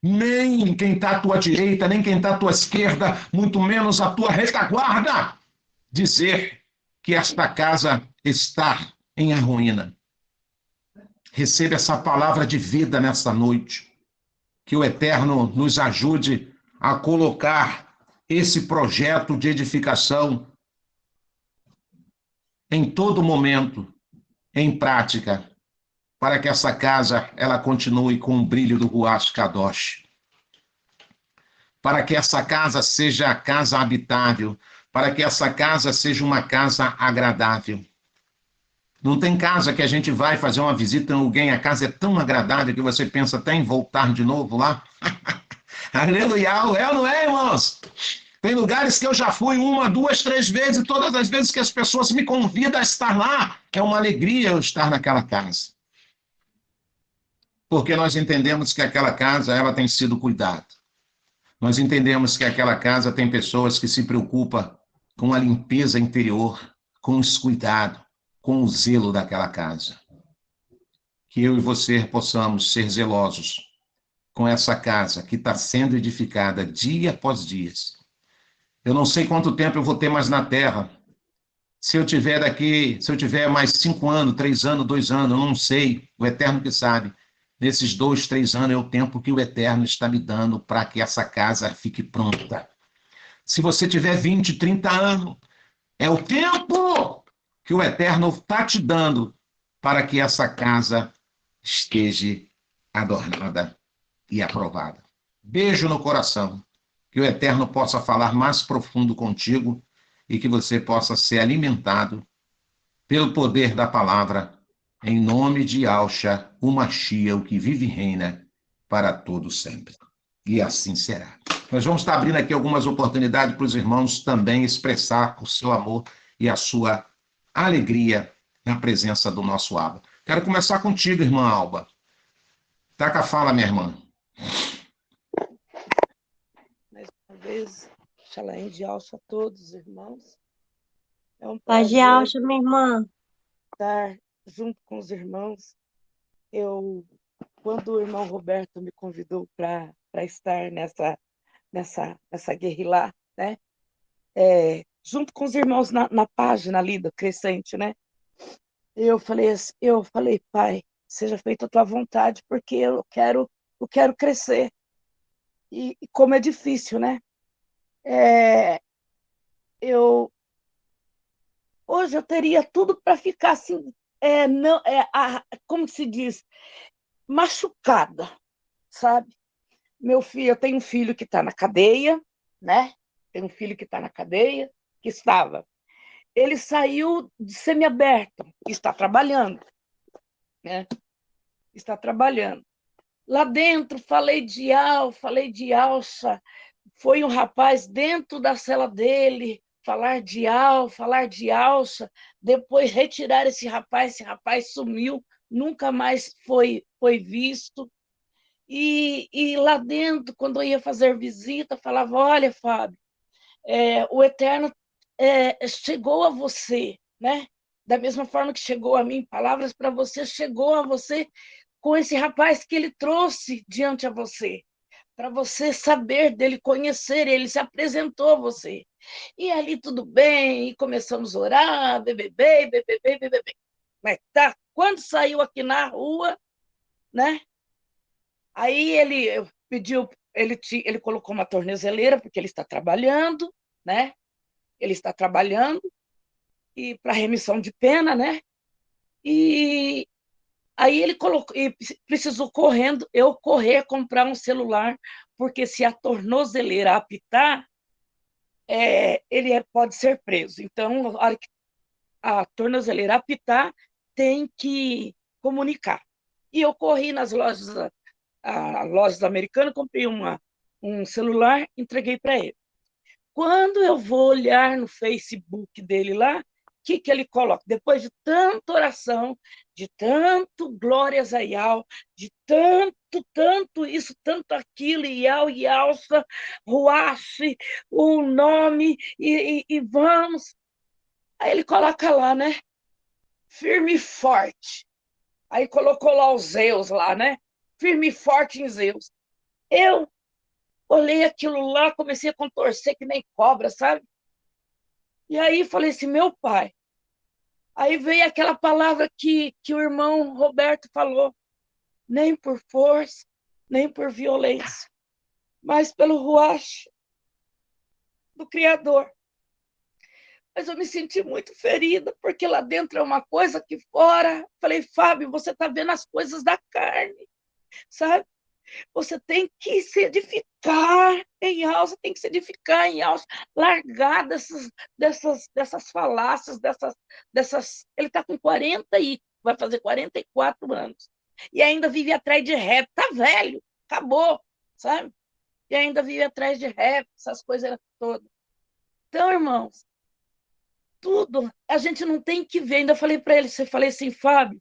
A: nem quem está à tua direita, nem quem está à tua esquerda, muito menos a tua retaguarda, dizer que esta casa está em ruína. Receba essa palavra de vida nesta noite. Que o Eterno nos ajude a colocar esse projeto de edificação em todo momento em prática, para que essa casa ela continue com o brilho do Ruach Kadosh. Para que essa casa seja a casa habitável, para que essa casa seja uma casa agradável. Não tem casa que a gente vai fazer uma visita em alguém, a casa é tão agradável que você pensa até em voltar de novo lá. Aleluia, é ou não é, irmãos? Tem lugares que eu já fui 1, 2, 3 vezes, e todas as vezes que as pessoas me convidam a estar lá, é uma alegria eu estar naquela casa. Porque nós entendemos que aquela casa, ela tem sido cuidada. Nós entendemos que aquela casa tem pessoas que se preocupam com a limpeza interior, com os cuidados, com o zelo daquela casa. Que eu e você possamos ser zelosos com essa casa que está sendo edificada dia após dia. Eu não sei quanto tempo eu vou ter mais na terra. Se eu tiver mais 5 anos, 3 anos, 2 anos, eu não sei, o Eterno que sabe. Nesses 2, 3 anos é o tempo que o Eterno está me dando para que essa casa fique pronta. Se você tiver 20, 30 anos, é o tempo que o Eterno está te dando para que essa casa esteja adornada e aprovada. Beijo no coração. Que o Eterno possa falar mais profundo contigo e que você possa ser alimentado pelo poder da palavra, em nome de Yahshua, o Mashiach, o que vive e reina para todo sempre. E assim será. Nós vamos estar abrindo aqui algumas oportunidades para os irmãos também expressar o seu amor e a sua alegria na presença do nosso Abba. Quero começar contigo, irmã Alba. Taca a fala, minha irmã.
B: Mais uma vez, Shalom de Alça a todos, irmãos. É um
E: Paz de
B: prazer
E: Alcha, minha irmã.
B: estar junto com os irmãos. Quando o irmão Roberto me convidou para estar nessa guerrilha, né? Junto com os irmãos na página ali do Crescente, né? Eu falei, Pai, seja feita a tua vontade, porque eu quero crescer. E como é difícil, né? Hoje eu teria tudo para ficar assim, como se diz, machucada, sabe? Eu tenho um filho que está na cadeia, né? Tenho um filho que está na cadeia, que estava. Ele saiu de semiaberto, está trabalhando, né? Está trabalhando. Lá dentro, falei de alça, foi um rapaz dentro da cela dele, falar de alça, depois retirar esse rapaz sumiu, nunca mais foi visto. E lá dentro, quando eu ia fazer visita, falava, olha, Fábio, o Eterno chegou a você, né? Da mesma forma que chegou a mim, palavras para você, chegou a você com esse rapaz que ele trouxe diante a você, para você saber dele, conhecer ele, se apresentou a você. E ali tudo bem, e começamos a orar, bebê. Mas tá, quando saiu saiu aqui na rua, né? Aí ele pediu, ele colocou uma tornozeleira, porque ele está trabalhando, né? Ele está trabalhando, e para remissão de pena, né? E aí ele colocou, e precisou correndo, eu correr comprar um celular, porque se a tornozeleira apitar, ele pode ser preso. Então, na hora que a tornozeleira apitar, tem que comunicar. E eu corri nas lojas americanas, comprei um celular, entreguei para ele. Quando eu vou olhar no Facebook dele lá, o que ele coloca? Depois de tanta oração, de tanto glórias a Yau, de tanto isso, tanto aquilo, Yau, Yalsa, Ruache, o nome, e vamos. Aí ele coloca lá, né? Firme e forte. Aí colocou lá os Zeus lá, né? Firme e forte em Zeus. Eu olhei aquilo lá, comecei a contorcer que nem cobra, sabe? E aí falei assim, meu pai. Aí veio aquela palavra que o irmão Roberto falou, nem por força, nem por violência, mas pelo ruach do Criador. Mas eu me senti muito ferida, porque lá dentro é uma coisa, aqui fora. Falei, Fábio, você está vendo as coisas da carne, sabe? Você tem que se edificar em alça, tem que se edificar em alça, largar dessas falácias, dessas. Ele está com 40 e vai fazer 44 anos. E ainda vive atrás de rap, tá velho, acabou, sabe? E ainda vive atrás de rap, essas coisas todas. Então, irmãos, tudo a gente não tem que ver. Ainda falei para ele, você falei assim, Fábio,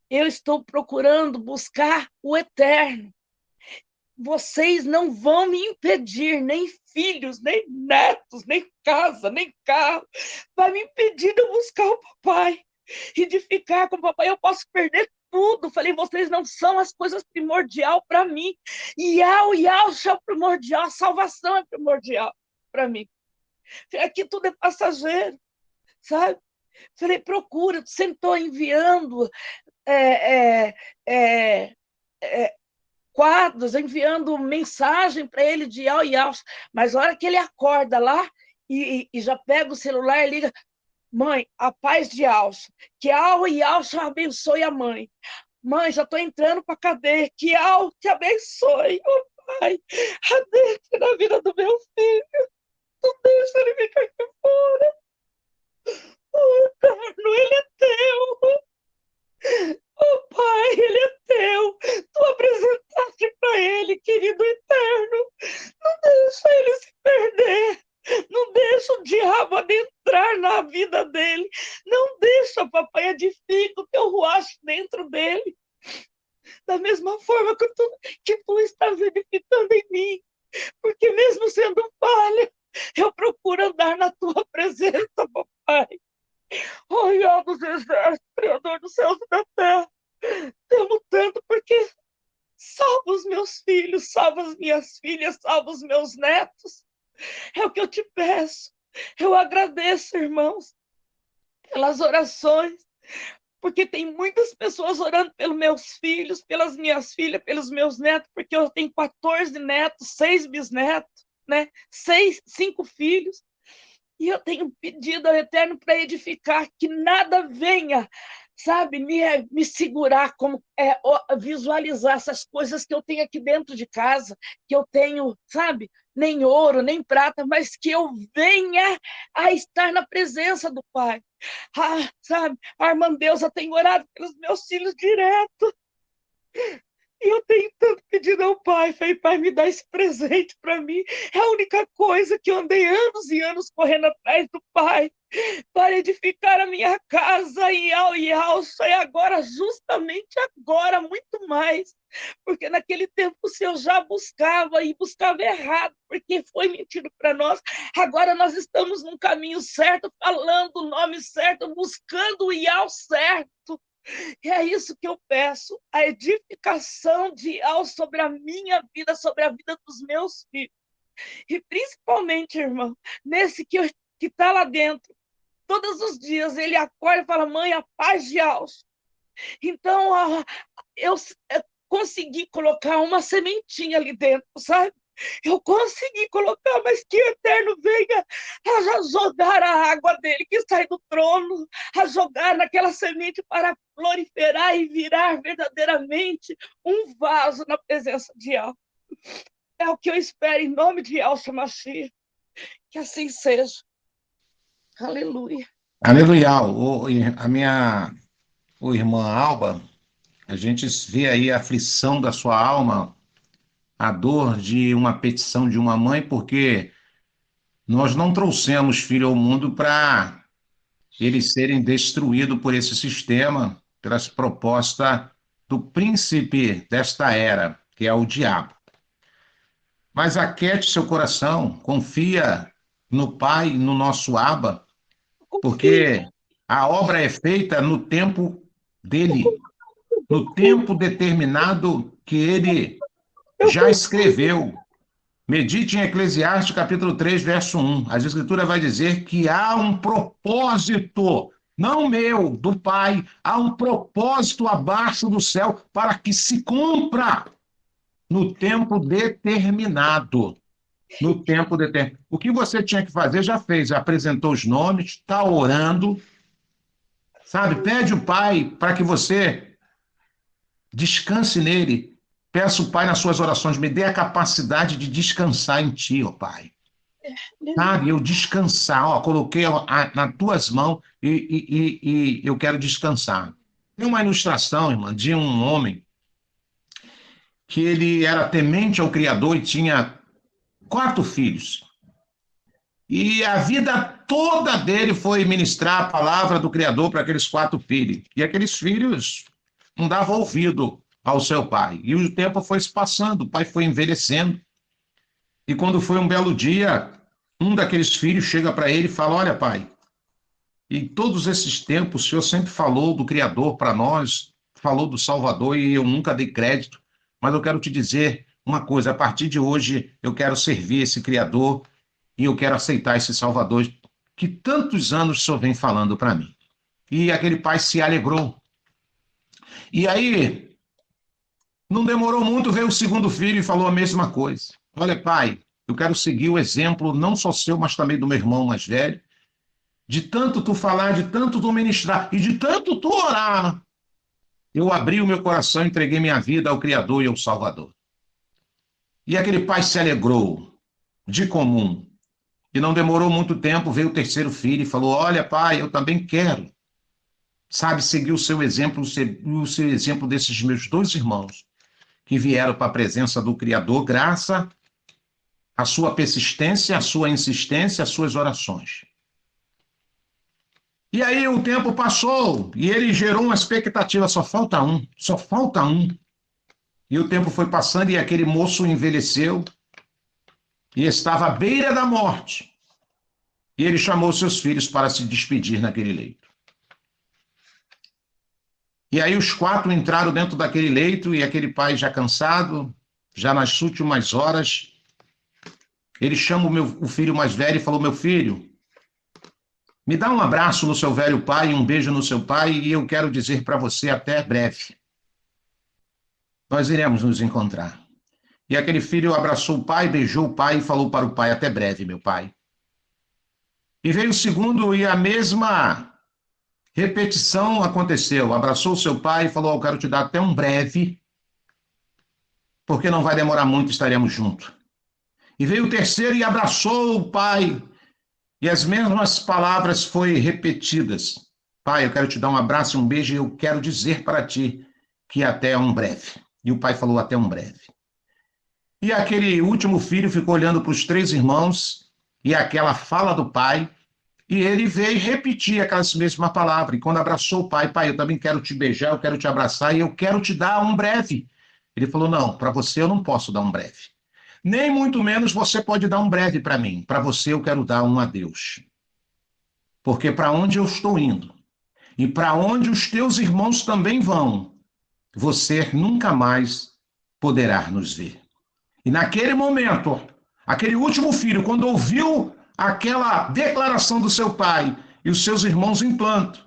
B: eu estou procurando buscar o eterno. Vocês não vão me impedir, nem filhos, nem netos, nem casa, nem carro, vai me impedir de eu buscar o papai e de ficar com o papai. Eu posso perder tudo. Falei, vocês não são as coisas primordial para mim. Yau é primordial, a salvação é primordial para mim. Aqui tudo é passageiro, sabe? Falei, procura, sempre estou enviando quadros, enviando mensagem para ele de Yau, mas a hora que ele acorda lá e já pega o celular e liga, mãe, a paz de Alça, que Yau e Alça abençoe a mãe. Mãe, já estou entrando para a cadeia, que Yau te abençoe, oh pai, adentre na vida do meu filho, não deixa ele ficar aqui fora. O eterno, ele é teu. Oh, pai, ele é teu. Tu apresentaste para ele, querido eterno. Não deixa ele se perder. Não deixa o diabo adentrar na vida dele. Não deixa, papai, edifica o teu ruache dentro dele. Da mesma forma que tu estás edificando em mim. Porque mesmo sendo falha, eu procuro andar na tua presença, papai. Oh, Yó dos exércitos, Criador dos céus e da terra, te amo tanto porque salva os meus filhos, salva as minhas filhas, salva os meus netos. É o que eu te peço. Eu agradeço, irmãos, pelas orações, porque tem muitas pessoas orando pelos meus filhos, pelas minhas filhas, pelos meus netos, porque eu tenho 14 netos, 6 bisnetos, né? 5 filhos. E eu tenho pedido ao Eterno para edificar, que nada venha, sabe, me segurar, como visualizar essas coisas que eu tenho aqui dentro de casa, que eu tenho, sabe, nem ouro, nem prata, mas que eu venha a estar na presença do Pai. Sabe, a irmã Deusa tem orado pelos meus filhos direto. E eu tenho tanto pedido ao Pai, falei, Pai, me dá esse presente para mim. É a única coisa que eu andei anos e anos correndo atrás do Pai, para edificar a minha casa em Alça, e agora, justamente agora, muito mais. Porque naquele tempo o Senhor já buscava, e buscava errado, porque foi mentido para nós. Agora nós estamos num caminho certo, falando o nome certo, buscando o Ial certo. E é isso que eu peço, a edificação de Al sobre a minha vida, sobre a vida dos meus filhos. E principalmente, irmão, nesse que está lá dentro, todos os dias ele acorda e fala, mãe, a paz de Al. Então, eu consegui colocar uma sementinha ali dentro, sabe? Eu consegui colocar, mas que o Eterno venha a jogar a água dele que sai do trono, a jogar naquela semente para proliferar e virar verdadeiramente um vaso na presença de Yahweh. É o que eu espero em nome de Yahshua Mashiach. Que assim seja. Aleluia.
A: Aleluia. A minha irmã Alba, a gente vê aí a aflição da sua alma, a dor de uma petição de uma mãe, porque nós não trouxemos filho ao mundo para eles serem destruídos por esse sistema, pelas propostas do príncipe desta era, que é o diabo. Mas aquiete seu coração, confia no Pai, no nosso Abba, porque a obra é feita no tempo dele, no tempo determinado que ele já escreveu. Medite em Eclesiastes, capítulo 3, verso 1. A Escritura vai dizer que há um propósito, não meu, do Pai, há um propósito abaixo do céu para que se cumpra no tempo determinado. No tempo determinado. O que você tinha que fazer, já fez, apresentou os nomes, está orando, sabe? Pede o Pai para que você descanse nele. Peço, Pai, nas suas orações, me dê a capacidade de descansar em Ti, ó Pai. Sabe, eu descansar, ó, coloquei nas Tuas mãos e eu quero descansar. Tem uma ilustração, irmã, de um homem que ele era temente ao Criador e tinha 4 filhos. E a vida toda dele foi ministrar a palavra do Criador para aqueles 4 filhos. E aqueles filhos não davam ouvido ao seu pai. E o tempo foi se passando, o pai foi envelhecendo. E quando foi um belo dia, um daqueles filhos chega para ele e fala: olha, pai, em todos esses tempos o senhor sempre falou do Criador para nós, falou do Salvador e eu nunca dei crédito, mas eu quero te dizer uma coisa: a partir de hoje eu quero servir esse Criador e eu quero aceitar esse Salvador que tantos anos o senhor vem falando para mim. E aquele pai se alegrou. E aí, não demorou muito, veio o segundo filho e falou a mesma coisa. Olha, pai, eu quero seguir o exemplo, não só seu, mas também do meu irmão mais velho, de tanto tu falar, de tanto tu ministrar e de tanto tu orar. Eu abri o meu coração, entreguei minha vida ao Criador e ao Salvador. E aquele pai se alegrou, de comum. E não demorou muito tempo, veio o terceiro filho e falou: olha, pai, eu também quero, sabe, seguir o seu exemplo desses meus 2 irmãos, que vieram para a presença do Criador, graças à sua persistência, à sua insistência, às suas orações. E aí o tempo passou, e ele gerou uma expectativa: só falta um, só falta um. E o tempo foi passando, e aquele moço envelheceu, e estava à beira da morte. E ele chamou seus filhos para se despedir naquele leito. E aí os 4 entraram dentro daquele leito, e aquele pai já cansado, já nas últimas horas, ele chama o filho mais velho e falou: meu filho, me dá um abraço no seu velho pai, um beijo no seu pai, e eu quero dizer para você até breve. Nós iremos nos encontrar. E aquele filho abraçou o pai, beijou o pai e falou para o pai: até breve, meu pai. E veio o segundo e a mesma repetição aconteceu. Abraçou o seu pai e falou: eu quero te dar até um breve, porque não vai demorar muito, estaremos juntos. E veio o terceiro e abraçou o pai, e as mesmas palavras foram repetidas: pai, eu quero te dar um abraço e um beijo, e eu quero dizer para ti que até um breve. E o pai falou: até um breve. E aquele último filho ficou olhando para os 3 irmãos, e aquela fala do pai, e ele veio repetir aquelas mesmas palavras. E quando abraçou o pai: pai, eu também quero te beijar, eu quero te abraçar, e eu quero te dar um breve. Ele falou: não, para você eu não posso dar um breve. Nem muito menos você pode dar um breve para mim. Para você eu quero dar um adeus. Porque para onde eu estou indo, e para onde os teus irmãos também vão, você nunca mais poderá nos ver. E naquele momento, aquele último filho, quando ouviu aquela declaração do seu pai e os seus irmãos em planto,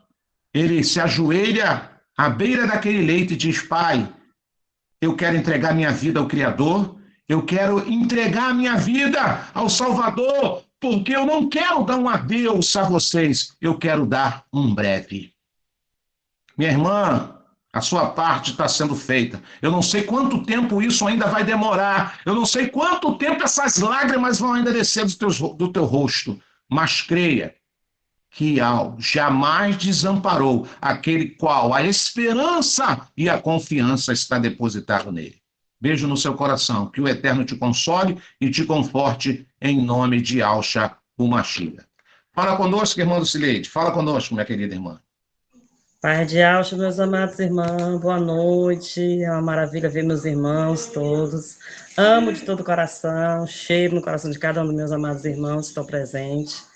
A: ele se ajoelha à beira daquele leito e diz: Pai, eu quero entregar minha vida ao Criador, eu quero entregar minha vida ao Salvador, porque eu não quero dar um adeus a vocês, eu quero dar um breve. Minha irmã, a sua parte está sendo feita. Eu não sei quanto tempo isso ainda vai demorar. Eu não sei quanto tempo essas lágrimas vão ainda descer do teu rosto. Mas creia que jamais desamparou aquele qual a esperança e a confiança está depositado nele. Beijo no seu coração. Que o Eterno te console e te conforte em nome de Alcha Umachira. Fala conosco, irmã Lucileide. Fala conosco, minha querida irmã.
F: Pai de Alcha, meus amados irmãos, boa noite. É uma maravilha ver meus irmãos todos. Amo de todo o coração, cheiro no coração de cada um dos meus amados irmãos que estão presentes.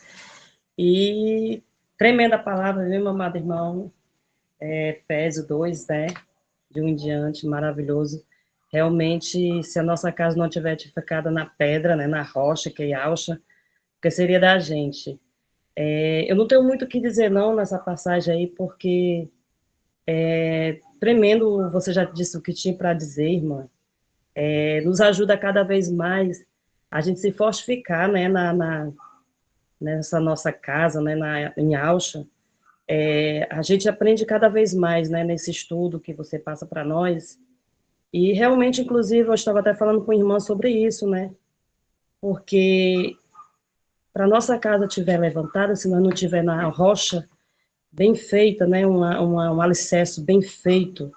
F: E tremenda palavra, viu, meu amado irmão? Efésios 2, né? De um em diante, maravilhoso. Realmente, se a nossa casa não tiver edificada na pedra, né, na rocha, que é Alcha, que seria da gente. Eu não tenho muito o que dizer, não, nessa passagem aí, porque tremendo, você já disse o que tinha para dizer, irmã. Nos ajuda cada vez mais a gente se fortificar, né, nessa nossa casa, né, em Alcha. A gente aprende cada vez mais, né, nesse estudo que você passa para nós. E realmente, inclusive, eu estava até falando com a irmã sobre isso, né, porque para nossa casa estiver levantada, se nós não tiver na rocha bem feita, né, um alicerce bem feito,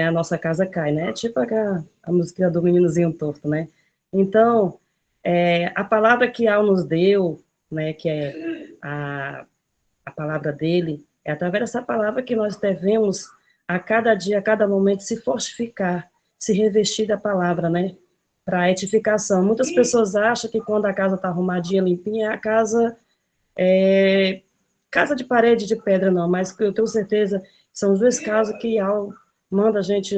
F: a nossa casa cai, né? Tipo a música do Meninozinho Torto, né? Então, a palavra que Al nos deu, né, que é a palavra dele, é através dessa palavra que nós devemos, a cada dia, a cada momento, se fortificar, se revestir da palavra, né? Para a edificação. Muitas pessoas acham que quando a casa está arrumadinha, limpinha, a casa casa de parede de pedra, não, mas eu tenho certeza que são os dois casos que manda a gente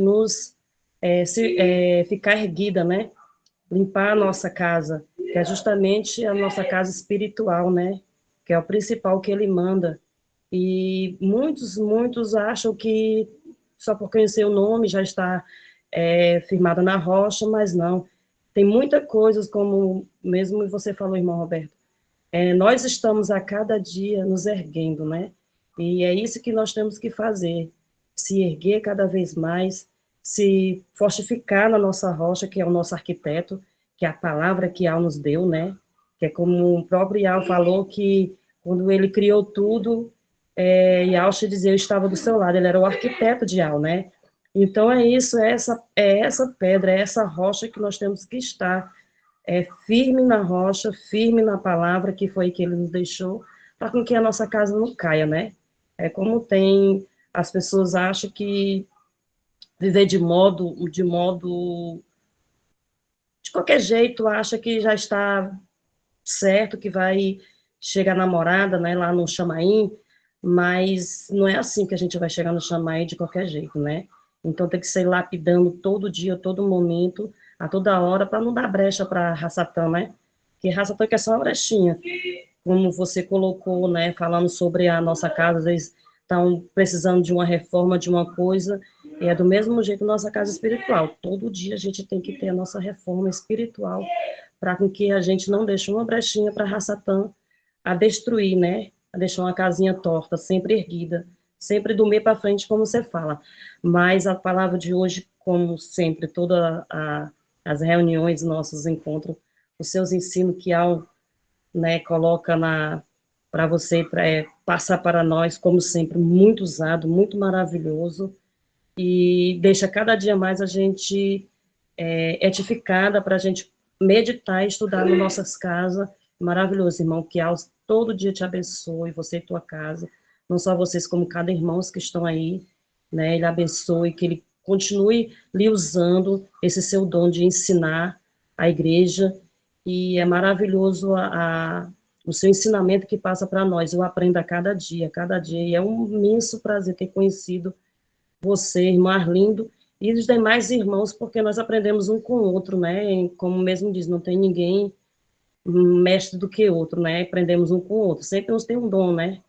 F: ficar erguida, né? Limpar a nossa casa, que é justamente a nossa casa espiritual, né? Que é o principal que ele manda. E muitos acham que só por conhecer o nome já está firmada na rocha, mas não. Tem muitas coisas, como mesmo você falou, irmão Roberto, nós estamos a cada dia nos erguendo, né? E é isso que nós temos que fazer, se erguer cada vez mais, se fortificar na nossa rocha, que é o nosso arquiteto, que é a palavra que Al nos deu, né? Que é como o próprio Al falou, que quando ele criou tudo, Al se dizia, eu estava do seu lado, ele era o arquiteto de Al, né? Então é isso, é essa pedra, é essa rocha que nós temos que estar, firme na rocha, firme na palavra que foi que ele nos deixou, para que a nossa casa não caia, né? Como as pessoas acham que viver de qualquer jeito, acha que já está certo, que vai chegar namorada, né, lá no Chamaim, mas não é assim que a gente vai chegar no Chamaim de qualquer jeito, né? Então tem que ser lapidando todo dia, todo momento, a toda hora, para não dar brecha para Rassatã, né? Porque Rassatã quer só uma brechinha. Como você colocou, né, falando sobre a nossa casa, às vezes estão precisando de uma reforma, de uma coisa, e é do mesmo jeito nossa casa espiritual. Todo dia a gente tem que ter a nossa reforma espiritual, para que a gente não deixe uma brechinha para Rassatã a destruir, né? A deixar uma casinha torta, sempre erguida, sempre do meio para frente, como você fala. Mas a palavra de hoje, como sempre, todas as reuniões, nossos encontros, os seus ensinos que Al, né, coloca para você, passar para nós, como sempre, muito usado, muito maravilhoso, e deixa cada dia mais a gente edificada para a gente meditar e estudar nas nossas casas. Maravilhoso, irmão, que Al todo dia te abençoe, você e tua casa, não só vocês, como cada irmão que estão aí, né, ele abençoe, que ele continue lhe usando esse seu dom de ensinar a igreja, e é maravilhoso o seu ensinamento que passa para nós, eu aprendo a cada dia, e é um imenso prazer ter conhecido você, irmão Arlindo, e os demais irmãos, porque nós aprendemos um com o outro, né, como mesmo diz, não tem ninguém mestre do que outro, né, aprendemos um com o outro, sempre uns tem um dom, né,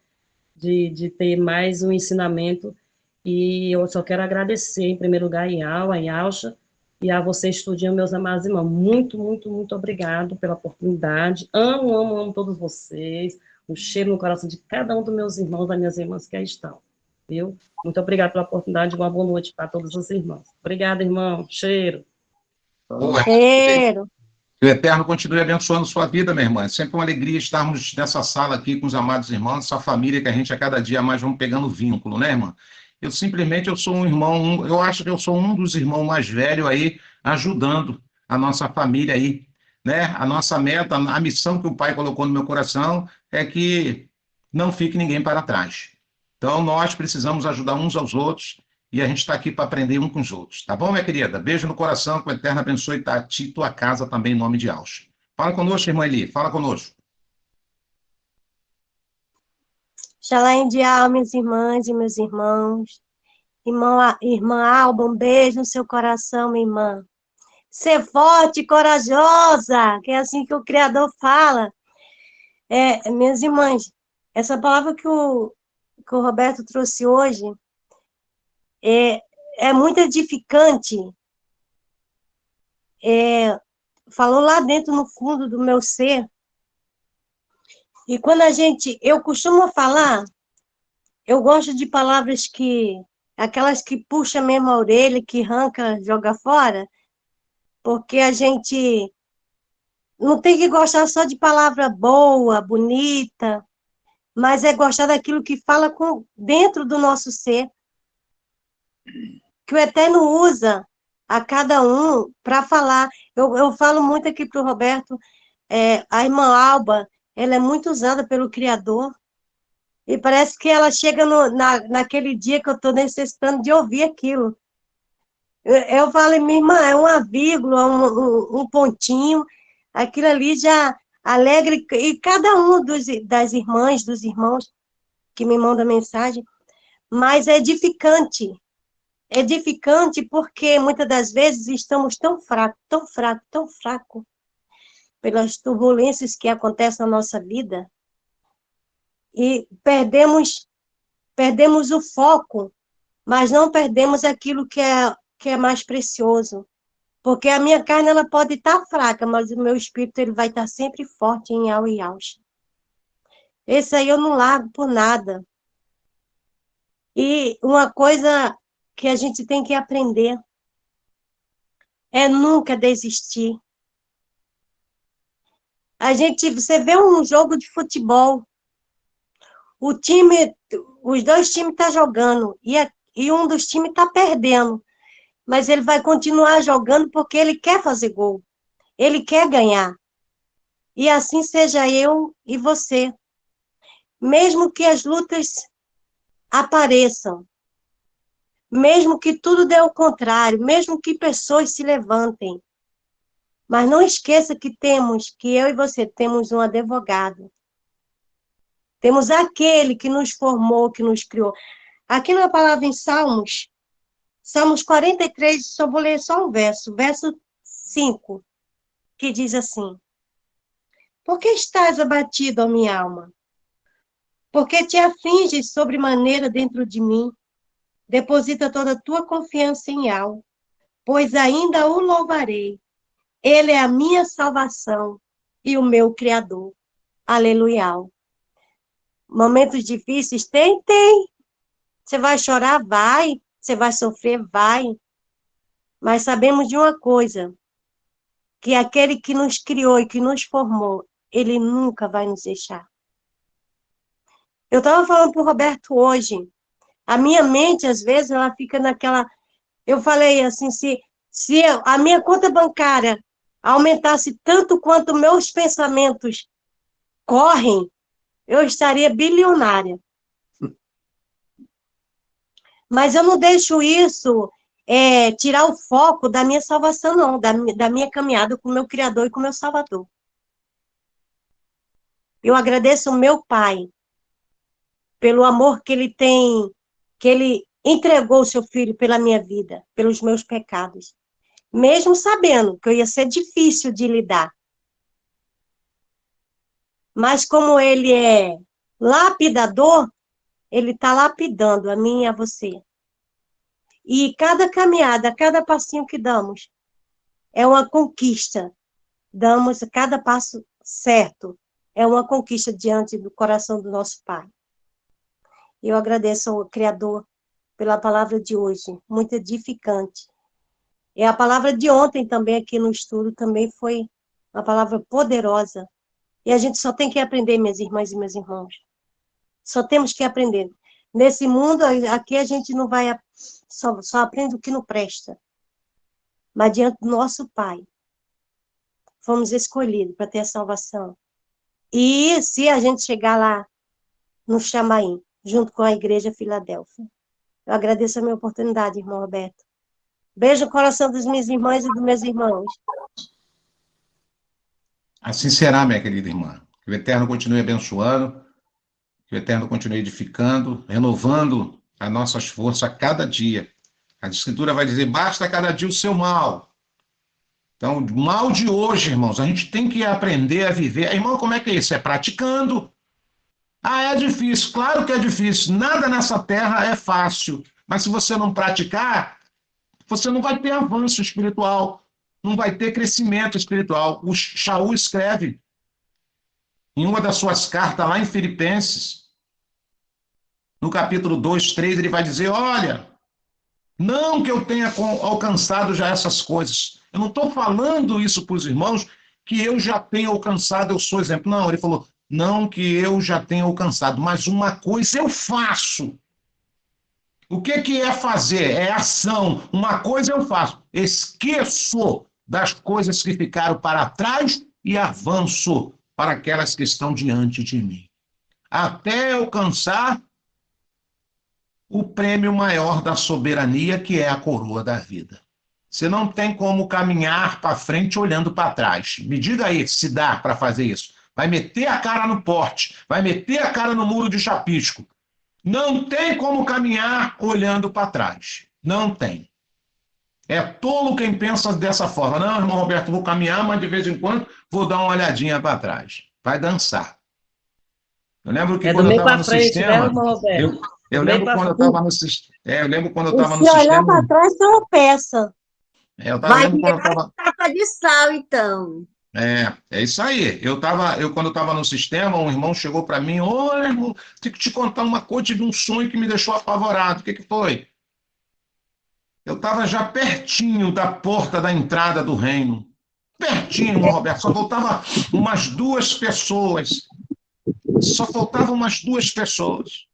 F: de ter mais um ensinamento, E eu só quero agradecer, em primeiro lugar, a Yalcha, e a vocês, tudinho, meus amados irmãos. Muito, muito, muito obrigado pela oportunidade. Amo, amo, amo todos vocês. Um cheiro no coração de cada um dos meus irmãos, das minhas irmãs que aí estão. Viu? Muito obrigado pela oportunidade. Uma boa noite para todos os irmãos. Obrigada, irmão. Cheiro.
A: Boa.
E: Cheiro.
A: Que o Eterno continue abençoando sua vida, minha irmã. É sempre uma alegria estarmos nessa sala aqui com os amados irmãos, essa família que a gente a cada dia mais vamos pegando vínculo, né, irmã? Eu sou um irmão, eu acho que eu sou um dos irmãos mais velhos aí, ajudando a nossa família aí, né? A nossa meta, a missão que o Pai colocou no meu coração é que não fique ninguém para trás. Então, nós precisamos ajudar uns aos outros e a gente está aqui para aprender um com os outros. Tá bom, minha querida? Beijo no coração, que o Eterno abençoe a ti e tua casa também, em nome de Alcha. Fala conosco, irmã Eli, fala conosco.
E: Shalom de alma, minhas irmãs e meus irmãos. Irmã Alba, um beijo no seu coração, minha irmã. Ser forte e corajosa, que é assim que o Criador fala. Minhas irmãs, essa palavra que o Roberto trouxe hoje é muito edificante. Falou lá dentro, no fundo do meu ser. E quando eu costumo falar, eu gosto de palavras aquelas que puxa mesmo a orelha, que arranca, joga fora, porque a gente não tem que gostar só de palavra boa, bonita, mas é gostar daquilo que fala dentro do nosso ser, que o Eterno usa a cada um para falar. Eu falo muito aqui para o Roberto, a irmã Alba, ela é muito usada pelo Criador, e parece que ela chega naquele dia que eu estou necessitando de ouvir aquilo. Eu falo, minha irmã, é uma vírgula, um pontinho, aquilo ali já alegra, e cada um das irmãs, dos irmãos que me mandam mensagem, mas é edificante. É edificante porque muitas das vezes estamos tão fracos, tão fracos, tão fracos, pelas turbulências que acontecem na nossa vida, e perdemos o foco, mas não perdemos aquilo que é mais precioso. Porque a minha carne ela pode estar fraca, mas o meu espírito ele vai estar sempre forte em Al e Alcha. Esse aí eu não largo por nada. E uma coisa que a gente tem que aprender é nunca desistir. Você vê um jogo de futebol, os dois times estão jogando e um dos times está perdendo, mas ele vai continuar jogando porque ele quer fazer gol, ele quer ganhar. E assim seja eu e você. Mesmo que as lutas apareçam, mesmo que tudo dê ao contrário, mesmo que pessoas se levantem, mas não esqueça que eu e você temos um advogado. Temos aquele que nos formou, que nos criou. Aqui na palavra em Salmos 43, só vou ler só um verso 5, que diz assim: Por que estás abatido, ó minha alma? Por que te afliges sobremaneira dentro de mim? Deposita toda a tua confiança em Al, pois ainda o louvarei. Ele é a minha salvação e o meu Criador. Aleluia. Momentos difíceis? Tem. Você vai chorar? Vai. Você vai sofrer? Vai. Mas sabemos de uma coisa, que aquele que nos criou e que nos formou, ele nunca vai nos deixar. Eu estava falando para o Roberto hoje, a minha mente, às vezes, ela fica naquela... Eu falei assim, se a minha conta bancária aumentasse tanto quanto meus pensamentos correm, eu estaria bilionária. Mas eu não deixo isso tirar o foco da minha salvação, não, da minha caminhada com o meu Criador e com o meu Salvador. Eu agradeço ao meu Pai pelo amor que ele tem, que ele entregou o seu filho pela minha vida, pelos meus pecados. Mesmo sabendo que eu ia ser difícil de lidar. Mas como ele é lapidador, ele está lapidando a mim e a você. E cada caminhada, cada passinho que damos, é uma conquista. Damos cada passo certo. É uma conquista diante do coração do nosso Pai. Eu agradeço ao Criador pela palavra de hoje, muito edificante. E a palavra de ontem também aqui no estudo também foi uma palavra poderosa. E a gente só tem que aprender, minhas irmãs e meus irmãos. Só temos que aprender. Nesse mundo, aqui a gente não vai... Só aprende o que não presta. Mas diante do nosso Pai, fomos escolhidos para ter a salvação. E se a gente chegar lá no Chamaim, junto com a Igreja Filadélfia. Eu agradeço a minha oportunidade, irmão Roberto. Beijo no coração das minhas irmãs e dos meus irmãos.
A: Assim será, minha querida irmã. Que o Eterno continue abençoando, que o Eterno continue edificando, renovando as nossas forças a cada dia. A Escritura vai dizer, basta cada dia o seu mal. Então, o mal de hoje, irmãos, a gente tem que aprender a viver. Irmão, como é que é isso? É praticando. Ah, é difícil. Claro que é difícil. Nada nessa terra é fácil. Mas se você não praticar, você não vai ter avanço espiritual, não vai ter crescimento espiritual. O Shaul escreve em uma das suas cartas lá em Filipenses, no capítulo 2, 3, ele vai dizer, olha, não que eu tenha alcançado já essas coisas. Eu não estou falando isso para os irmãos que eu já tenho alcançado, eu sou exemplo. Não, ele falou, não que eu já tenha alcançado, mas uma coisa eu faço. O que é fazer? É ação. Uma coisa eu faço. Esqueço das coisas que ficaram para trás e avanço para aquelas que estão diante de mim. Até alcançar o prêmio maior da soberania, que é a coroa da vida. Você não tem como caminhar para frente olhando para trás. Me diga aí se dá para fazer isso. Vai meter a cara no porte, vai meter a cara no muro de chapisco. Não tem como caminhar olhando para trás. Não tem. É tolo quem pensa dessa forma. Não, irmão Roberto, vou caminhar, mas de vez em quando vou dar uma olhadinha para trás. Vai dançar. Eu lembro que quando eu estava no sistema... Eu lembro quando eu estava no sistema... eu lembro quando eu estava no sistema...
E: Se olhar para trás, é uma peça.
D: Vai virar tapa de sal, então.
A: É isso aí. Quando eu estava no sistema, um irmão chegou para mim, olha, irmão, tenho que te contar uma coisa, tive um sonho que me deixou apavorado. O que foi? Eu estava já pertinho da porta da entrada do reino. Pertinho, irmão Roberto. Só faltavam umas 2 pessoas. Só faltavam umas 2 pessoas.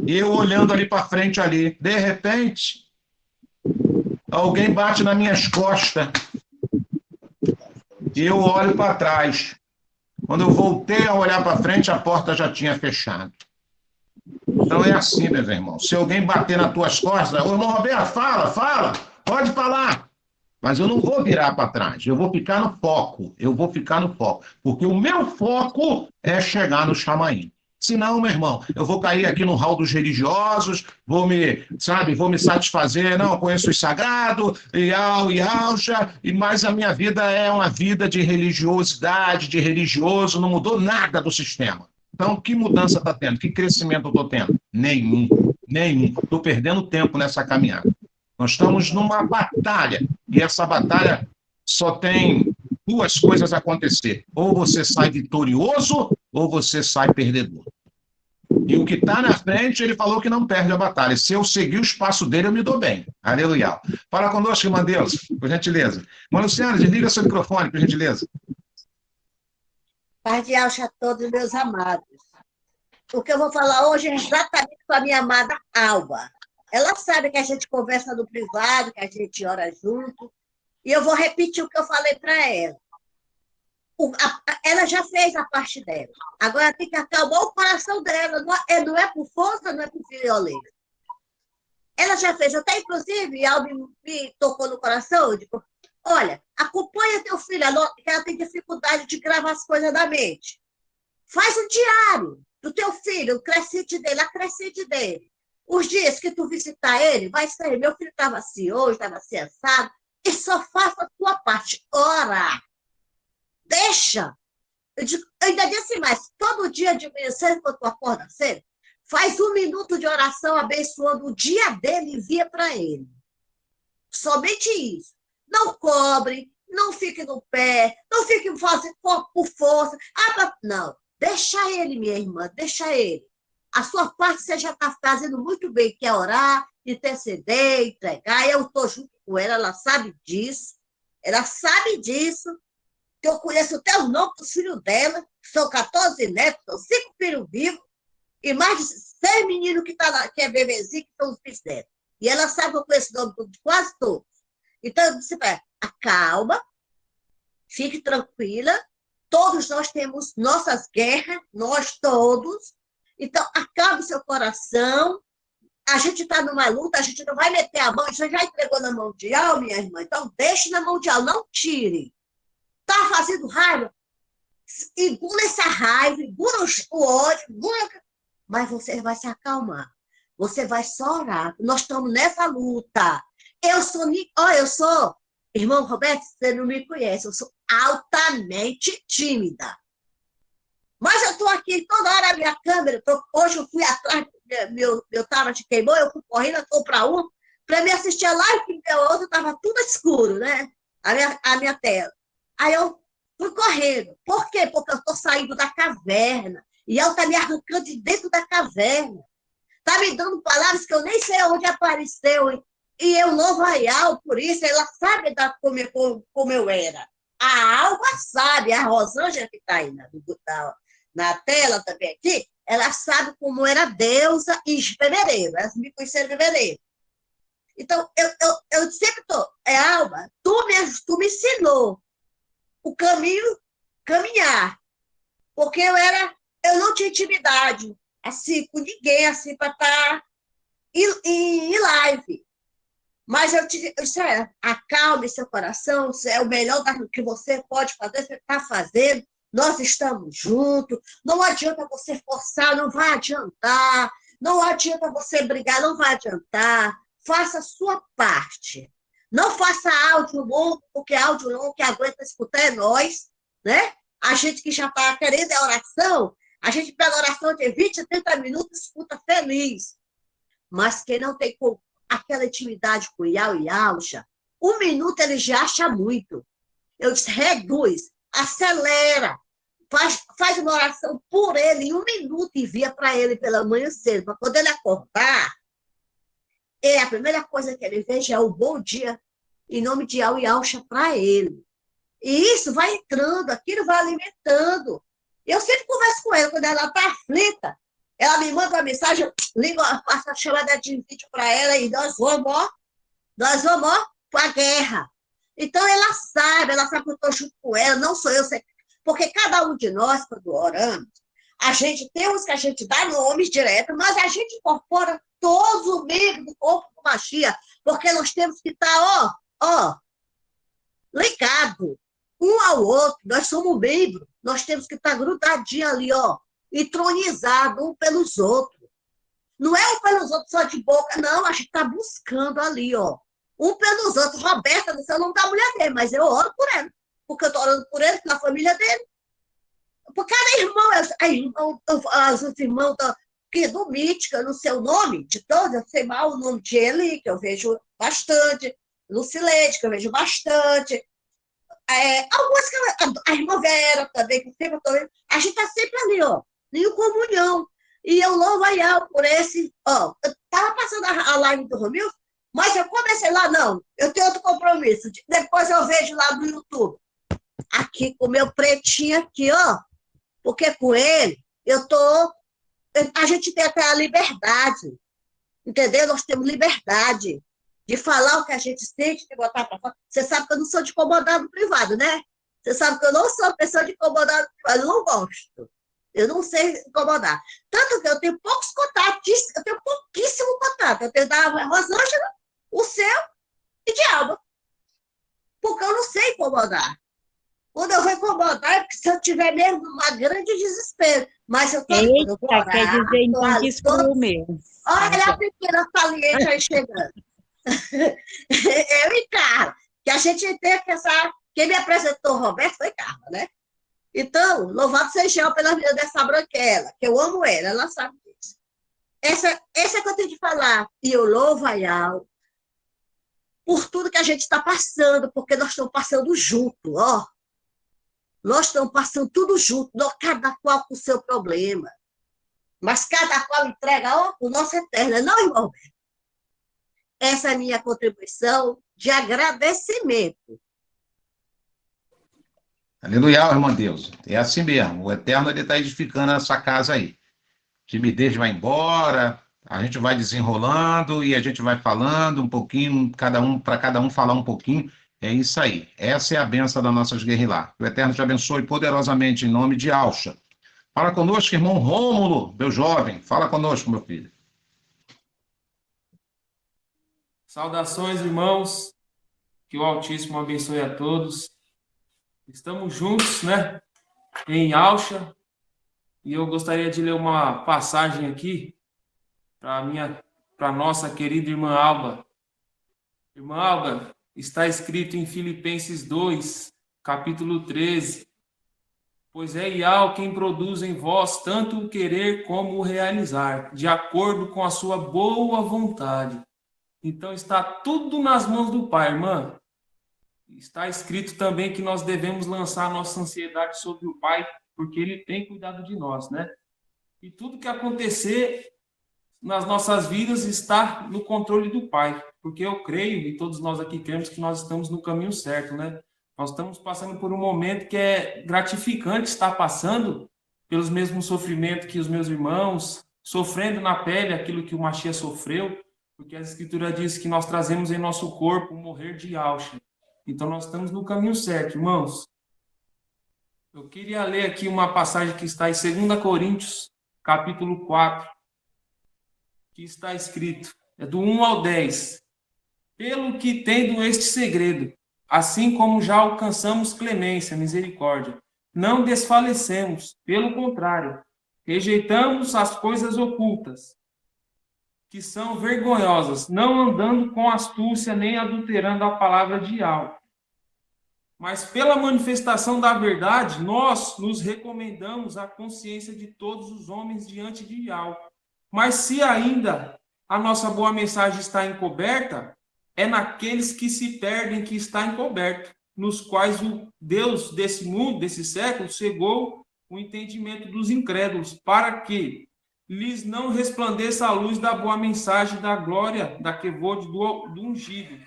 A: E eu olhando ali para frente ali. De repente, alguém bate nas minhas costas. E eu olho para trás. Quando eu voltei a olhar para frente, a porta já tinha fechado. Então é assim, meus irmãos. Se alguém bater nas tuas costas, ô irmão Roberto, fala, pode falar. Mas eu não vou virar para trás, eu vou ficar no foco. Porque o meu foco é chegar no Chamaim. Senão, meu irmão, eu vou cair aqui no hall dos religiosos, vou me satisfazer, não, eu conheço os sagrados, e alcha, mas a minha vida é uma vida de religiosidade, de religioso, não mudou nada do sistema. Então, que mudança está tendo? Que crescimento eu estou tendo? Nenhum. Estou perdendo tempo nessa caminhada. Nós estamos numa batalha, e essa batalha só tem 2 coisas a acontecer. Ou você sai vitorioso, ou você sai perdedor. E o que está na frente, ele falou que não perde a batalha. Se eu seguir o espaço dele, eu me dou bem. Aleluia. Fala conosco, irmã Deus, por gentileza. Irmã Luciana, desliga seu microfone, por gentileza.
D: Paz de alça a todos, meus amados. O que eu vou falar hoje é exatamente com a minha amada Alba. Ela sabe que a gente conversa no privado, que a gente ora junto. E eu vou repetir o que eu falei para ela. Ela já fez a parte dela. Agora tem que acalmar o coração dela. Não é por força, não é por violência. Ela já fez. Até, inclusive, Alba me tocou no coração. Eu digo, olha, acompanha teu filho, que ela tem dificuldade de gravar as coisas da mente. Faz um diário do teu filho, o crescente dele, a crescente dele. Os dias que tu visitar ele, vai sair. Meu filho estava assim hoje, estava assim assado. E só faça a tua parte. Ora! Deixa! Eu ainda disse mais, todo dia de manhã cedo, quando tu acorda cedo, Faz 1 minuto de oração abençoando o dia dele e envia para ele. Somente isso. Não cobre, não fique no pé, não fique fazendo por força. Não, deixa ele, minha irmã, deixa ele. A sua parte você já está fazendo muito bem, que é orar, interceder, entregar. Eu estou junto com ela sabe disso. Ela sabe disso. Que eu conheço até o nome dos filhos dela. São 14 netos, são 5 filhos vivos. E mais de 6 meninos que é bebezinho, que são os bisnetos. E ela sabe que eu conheço o nome de quase todos. Então, eu disse para ela, acalma, fique tranquila, todos nós temos nossas guerras, nós todos. Então, acalme seu coração, a gente está numa luta, a gente não vai meter a mão, você já entregou na mão de Al, minha irmã, então deixe na mão de Al, não tire. Está fazendo raiva? Engula essa raiva, engula o ódio, mas você vai se acalmar. Você vai só orar. Nós estamos nessa luta. Eu sou, irmão Roberto, você não me conhece, eu sou altamente tímida. Mas eu estou aqui toda hora a minha câmera. Hoje eu fui atrás, meu tablet queimou, eu fui correndo, estou para me assistir a live, porque a outra estava tudo escuro, né? A minha tela. Aí eu fui correndo. Por quê? Porque eu estou saindo da caverna. E ela está me arrancando de dentro da caverna. Está me dando palavras que eu nem sei onde apareceu. E eu louvo a Al por isso. Ela sabe como eu era. A Alba sabe, a Rosângela que está aí na tela também aqui, ela sabe como era deusa em fevereiro. Elas me conheceram em fevereiro. Então, eu sempre estou... Alba, tu me ensinou o caminhar. Porque eu não tinha intimidade, assim, com ninguém, assim, para estar em live. Mas eu disse, acalme seu coração, é o melhor que você pode fazer, você está fazendo, nós estamos juntos, não adianta você forçar, não vai adiantar, não adianta você brigar, não vai adiantar, faça a sua parte. Não faça áudio longo, porque áudio longo que aguenta escutar é nós, né? A gente que já está querendo a oração, a gente pega a oração de 20, 30 minutos, escuta feliz. Mas quem não tem aquela intimidade com o Iau e Alcha, 1 minuto ele já acha muito. Eu disse, reduz, acelera, faz uma oração por ele em 1 minuto e envia para ele pela manhã cedo, para quando ele acordar, a primeira coisa que ele veja é o bom dia, em nome de Iau e Alcha para ele. E isso vai entrando, aquilo vai alimentando. Eu sempre converso com ela, quando ela está aflita, ela me manda uma mensagem, eu ligo, faço a chamada de vídeo para ela e nós vamos para a guerra. Então, ela sabe que eu estou junto com ela, não sou eu, porque cada um de nós, quando oramos, a gente tem uns que a gente dá nomes direto, mas a gente incorpora todos os membros do corpo do Machia, porque nós temos que estar, ligado um ao outro, nós somos membros, nós temos que estar grudadinhos ali, entronizado um pelos outros. Não é um pelos outros só de boca, não, a gente está buscando ali, um pelos outros. Roberta, não sei o nome da mulher dele, mas eu oro por ela, porque eu estou orando por ele, pela família dele. Por cada irmão, os irmãos do Mítica, não sei o nome de todos, eu sei mal o nome de Eli, que eu vejo bastante, Lucilete, que eu vejo bastante, algumas que a irmã Vera também, que sempre estou vendo, a gente está sempre ali, em comunhão. E eu louvo a Iau por esse, eu estava passando a live do Romilson, mas eu comecei lá, não, eu tenho outro compromisso, depois eu vejo lá no YouTube, aqui com o meu pretinho aqui, porque com ele, a gente tem até a liberdade, entendeu? Nós temos liberdade de falar o que a gente sente, de botar para fora. Você sabe que eu não sou de incomodar no privado, né? Você sabe que eu não sou pessoa de incomodar no privado, eu não gosto. Eu não sei incomodar. Tanto que eu tenho poucos contatos, eu tenho pouquíssimo contato. Eu tenho da Rosângela, o seu e de Alba. Porque eu não sei incomodar. Quando eu vou incomodar, é porque se eu tiver mesmo uma grande desespero. Mas eu tô ali, quando eu vou orar,
G: quer dizer então que excluiu mesmo.
D: Olha a pequena saliente aí chegando. Eu e Carla, que a gente tem que pensar, quem me apresentou o Roberto foi Carla, né? Então, louvado seja pela vida dessa branquela, que eu amo ela sabe disso. Essa que eu tenho de falar. E eu louvo a Yal por tudo que a gente está passando, porque nós estamos passando junto, ó. Nós estamos passando tudo junto, cada qual com o seu problema. Mas cada qual entrega, ó, o nosso eterno, não, irmão? Essa é a minha contribuição de agradecimento.
A: Aleluia, irmão Deus. É assim mesmo. O Eterno ele está edificando essa casa aí. Timidez vai embora, a gente vai desenrolando e a gente vai falando um pouquinho, para cada um falar um pouquinho. É isso aí. Essa é a benção das nossas guerrilhas. O Eterno te abençoe poderosamente em nome de Alcha. Fala conosco, irmão Rômulo, meu jovem. Fala conosco, meu filho.
H: Saudações, irmãos. Que o Altíssimo abençoe a todos. Estamos juntos, né? Em Alcha. E eu gostaria de ler uma passagem aqui para nossa querida irmã Alba. Irmã Alba, está escrito em Filipenses 2, capítulo 13. Pois é Ial quem produz em vós tanto o querer como o realizar, de acordo com a sua boa vontade. Então está tudo nas mãos do Pai, irmã. Está escrito também que nós devemos lançar nossa ansiedade sobre o Pai, porque Ele tem cuidado de nós, né? E tudo que acontecer nas nossas vidas está no controle do Pai, porque eu creio, e todos nós aqui cremos, que nós estamos no caminho certo, né? Nós estamos passando por um momento que é gratificante estar passando pelos mesmos sofrimentos que os meus irmãos, sofrendo na pele aquilo que o Machia sofreu, porque a Escritura diz que nós trazemos em nosso corpo o morrer de Alcha. Então nós estamos no caminho certo, irmãos. Eu queria ler aqui uma passagem que está em 2 Coríntios, capítulo 4, que está escrito, é do 1 ao 10. Pelo que tendo este segredo, assim como já alcançamos clemência, misericórdia, não desfalecemos, pelo contrário, rejeitamos as coisas ocultas, que são vergonhosas, não andando com astúcia nem adulterando a palavra de algo. Mas pela manifestação da verdade, nós nos recomendamos à consciência de todos os homens diante de Ial. Mas se ainda a nossa boa mensagem está encoberta, é naqueles que se perdem que está encoberto, nos quais o Deus desse mundo, desse século, cegou o entendimento dos incrédulos, para que lhes não resplandeça a luz da boa mensagem da glória da Kevod do ungido,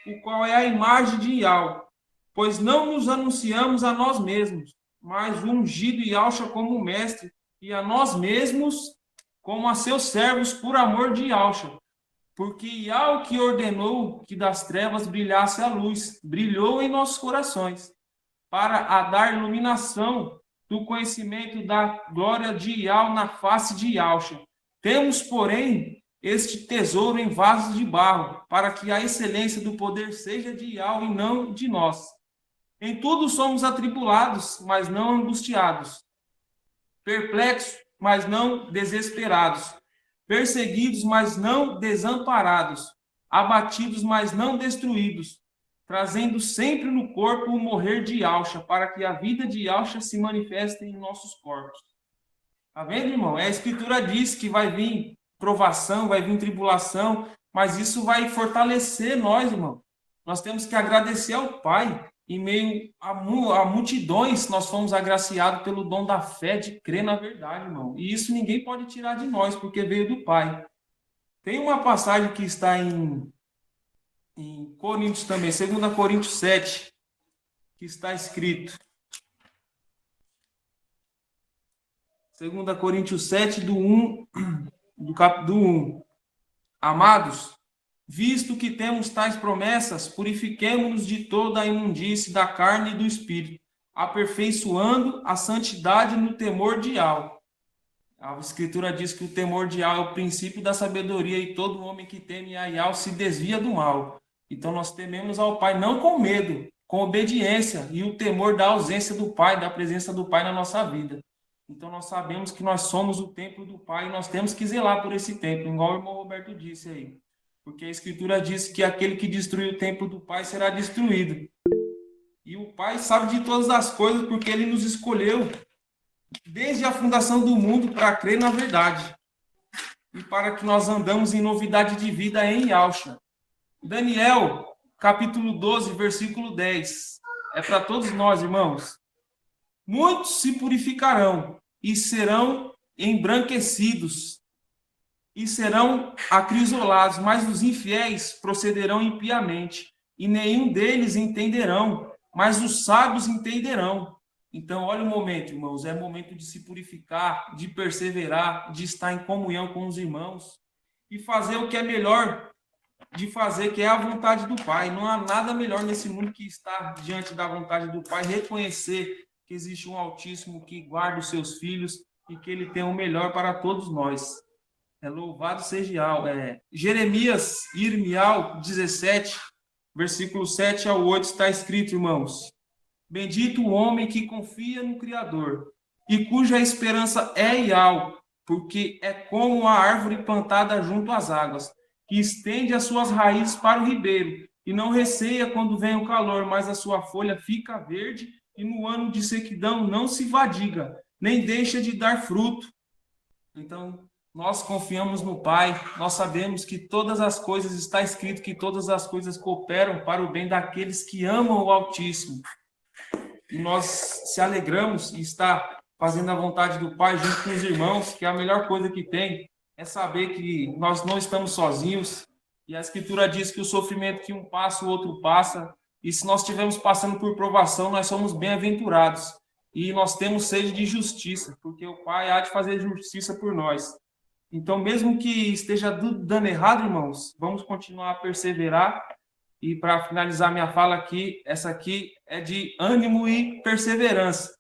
H: o qual é a imagem de Ial. Pois não nos anunciamos a nós mesmos, mas o ungido Ialcha como mestre, e a nós mesmos como a seus servos por amor de Ialcha. Porque Ial que ordenou que das trevas brilhasse a luz, brilhou em nossos corações, para a dar iluminação do conhecimento da glória de Ial na face de Ialcha. Temos, porém, este tesouro em vasos de barro, para que a excelência do poder seja de Ial e não de nós. Em tudo somos atribulados, mas não angustiados, perplexos, mas não desesperados, perseguidos, mas não desamparados, abatidos, mas não destruídos, trazendo sempre no corpo o morrer de Ialcha, para que a vida de Ialcha se manifeste em nossos corpos. Tá vendo, irmão? A Escritura diz que vai vir provação, vai vir tribulação, mas isso vai fortalecer nós, irmão. Nós temos que agradecer ao Pai. Em meio a multidões, nós fomos agraciados pelo dom da fé de crer na verdade, irmão. E isso ninguém pode tirar de nós, porque veio do Pai. Tem uma passagem que está em Coríntios também, 2 Coríntios 7, que está escrito. 2 Coríntios 7, do 1. Amados, visto que temos tais promessas, purifiquemo-nos de toda a imundície da carne e do espírito, aperfeiçoando a santidade no temor de Ial. A Escritura diz que o temor de Ial é o princípio da sabedoria e todo homem que teme a Ial se desvia do mal. Então nós tememos ao Pai não com medo, com obediência e o temor da ausência do Pai, da presença do Pai na nossa vida. Então nós sabemos que nós somos o templo do Pai e nós temos que zelar por esse templo, igual o irmão Roberto disse aí. Porque a Escritura diz que aquele que destruir o templo do Pai será destruído. E o Pai sabe de todas as coisas porque Ele nos escolheu desde a fundação do mundo para crer na verdade. e para que nós andamos em novidade de vida em Yahshua. Daniel, capítulo 12, versículo 10. É para todos nós, irmãos. Muitos se purificarão e serão embranquecidos e serão acrisolados, mas os infiéis procederão impiamente, e nenhum deles entenderão, mas os sábios entenderão. Então, olha o momento, irmãos, é momento de se purificar, de perseverar, de estar em comunhão com os irmãos e fazer o que é melhor de fazer, que é a vontade do Pai. Não há nada melhor nesse mundo que estar diante da vontade do Pai, reconhecer que existe um Altíssimo que guarda os seus filhos e que Ele tem o melhor para todos nós. Louvado seja Jeremias, Irmial 17, versículo 7 ao 8, está escrito, irmãos: Bendito o homem que confia no Criador e cuja esperança é Yahweh, porque é como a árvore plantada junto às águas, que estende as suas raízes para o ribeiro e não receia quando vem o calor, mas a sua folha fica verde e no ano de sequidão não se vadiga, nem deixa de dar fruto. Então, nós confiamos no Pai, nós sabemos que todas as coisas, está escrito que todas as coisas cooperam para o bem daqueles que amam o Altíssimo. E nós se alegramos e está fazendo a vontade do Pai junto com os irmãos, que a melhor coisa que tem é saber que nós não estamos sozinhos. E a Escritura diz que o sofrimento que um passa, o outro passa. E se nós estivermos passando por provação, nós somos bem-aventurados. E nós temos sede de justiça, porque o Pai há de fazer justiça por nós. Então, mesmo que esteja dando errado, irmãos, vamos continuar a perseverar. E para finalizar minha fala aqui, essa aqui é de ânimo e perseverança.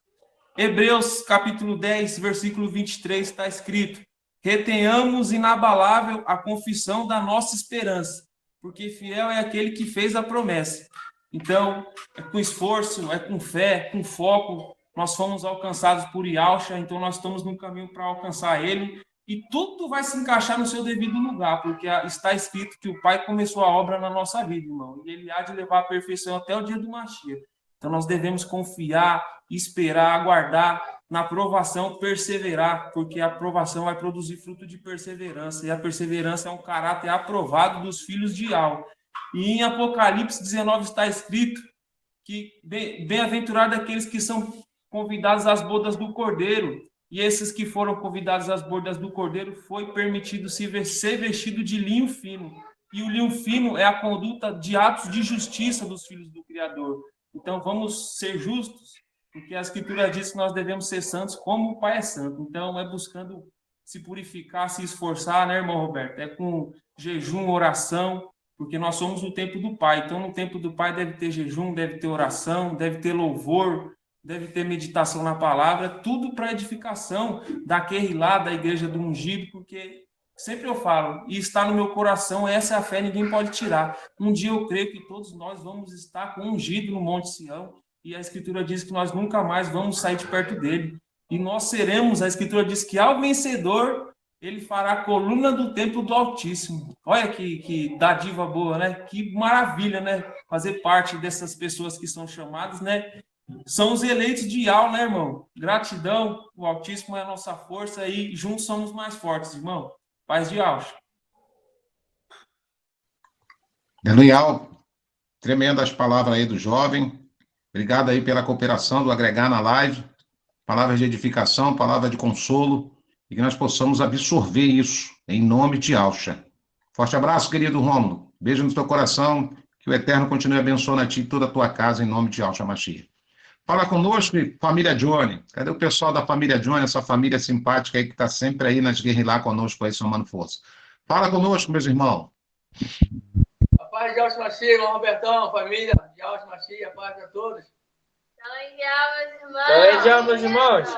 H: Hebreus, capítulo 10, versículo 23, está escrito: Retenhamos inabalável a confissão da nossa esperança, porque fiel é aquele que fez a promessa. Então, é com esforço, é com fé, com foco, nós fomos alcançados por Yahshua, então nós estamos no caminho para alcançar Ele, e tudo vai se encaixar no seu devido lugar, porque está escrito que o Pai começou a obra na nossa vida, irmão, e Ele há de levar à perfeição até o dia do Mashiach. Então nós devemos confiar, esperar, aguardar, na provação perseverar, porque a provação vai produzir fruto de perseverança, e a perseverança é um caráter aprovado dos filhos de Yahweh. E em Apocalipse 19 está escrito que bem-aventurado aqueles que são convidados às bodas do Cordeiro, e esses que foram convidados às bodas do Cordeiro foi permitido ser vestido de linho fino, e o linho fino é a conduta de atos de justiça dos filhos do Criador. Então vamos ser justos, porque a Escritura diz que nós devemos ser santos como o Pai é santo. Então é buscando se purificar, se esforçar, né, irmão Roberto? É com jejum, oração, porque nós somos no templo do Pai. Então no templo do Pai deve ter jejum, deve ter oração, deve ter louvor, deve ter meditação na palavra, tudo para edificação daquele lá, da igreja do ungido, porque sempre eu falo, e está no meu coração, essa é a fé, ninguém pode tirar. Um dia eu creio que todos nós vamos estar com ungido no Monte Sião, e a Escritura diz que nós nunca mais vamos sair de perto dele. E nós seremos, a Escritura diz que ao vencedor, ele fará a coluna do templo do Altíssimo. Olha que dádiva boa, né? Que maravilha, né? Fazer parte dessas pessoas que são chamadas, né? São os eleitos de Yahweh, né, irmão? Gratidão, o Altíssimo é a nossa força e juntos somos mais fortes, irmão. Paz de Yahweh.
A: Daniel, tremendas palavras aí do jovem. Obrigado aí pela cooperação do agregar na live. Palavras de edificação, palavra de consolo, e que nós possamos absorver isso, em nome de Yahshua. Forte abraço, querido Rômulo. Beijo no teu coração, que o Eterno continue abençoando a ti e toda a tua casa, em nome de Yahshua Mashiach. Fala conosco, família Johnny. Cadê o pessoal da família Johnny, essa família simpática aí que está sempre aí nas guerrilhas conosco aí, somando força? Fala conosco, meus irmãos.
I: A paz de Yahshua Mashiach, irmão Robertão, família de Yahshua Mashiach, a paz a todos.
J: Tchau, meus irmãos.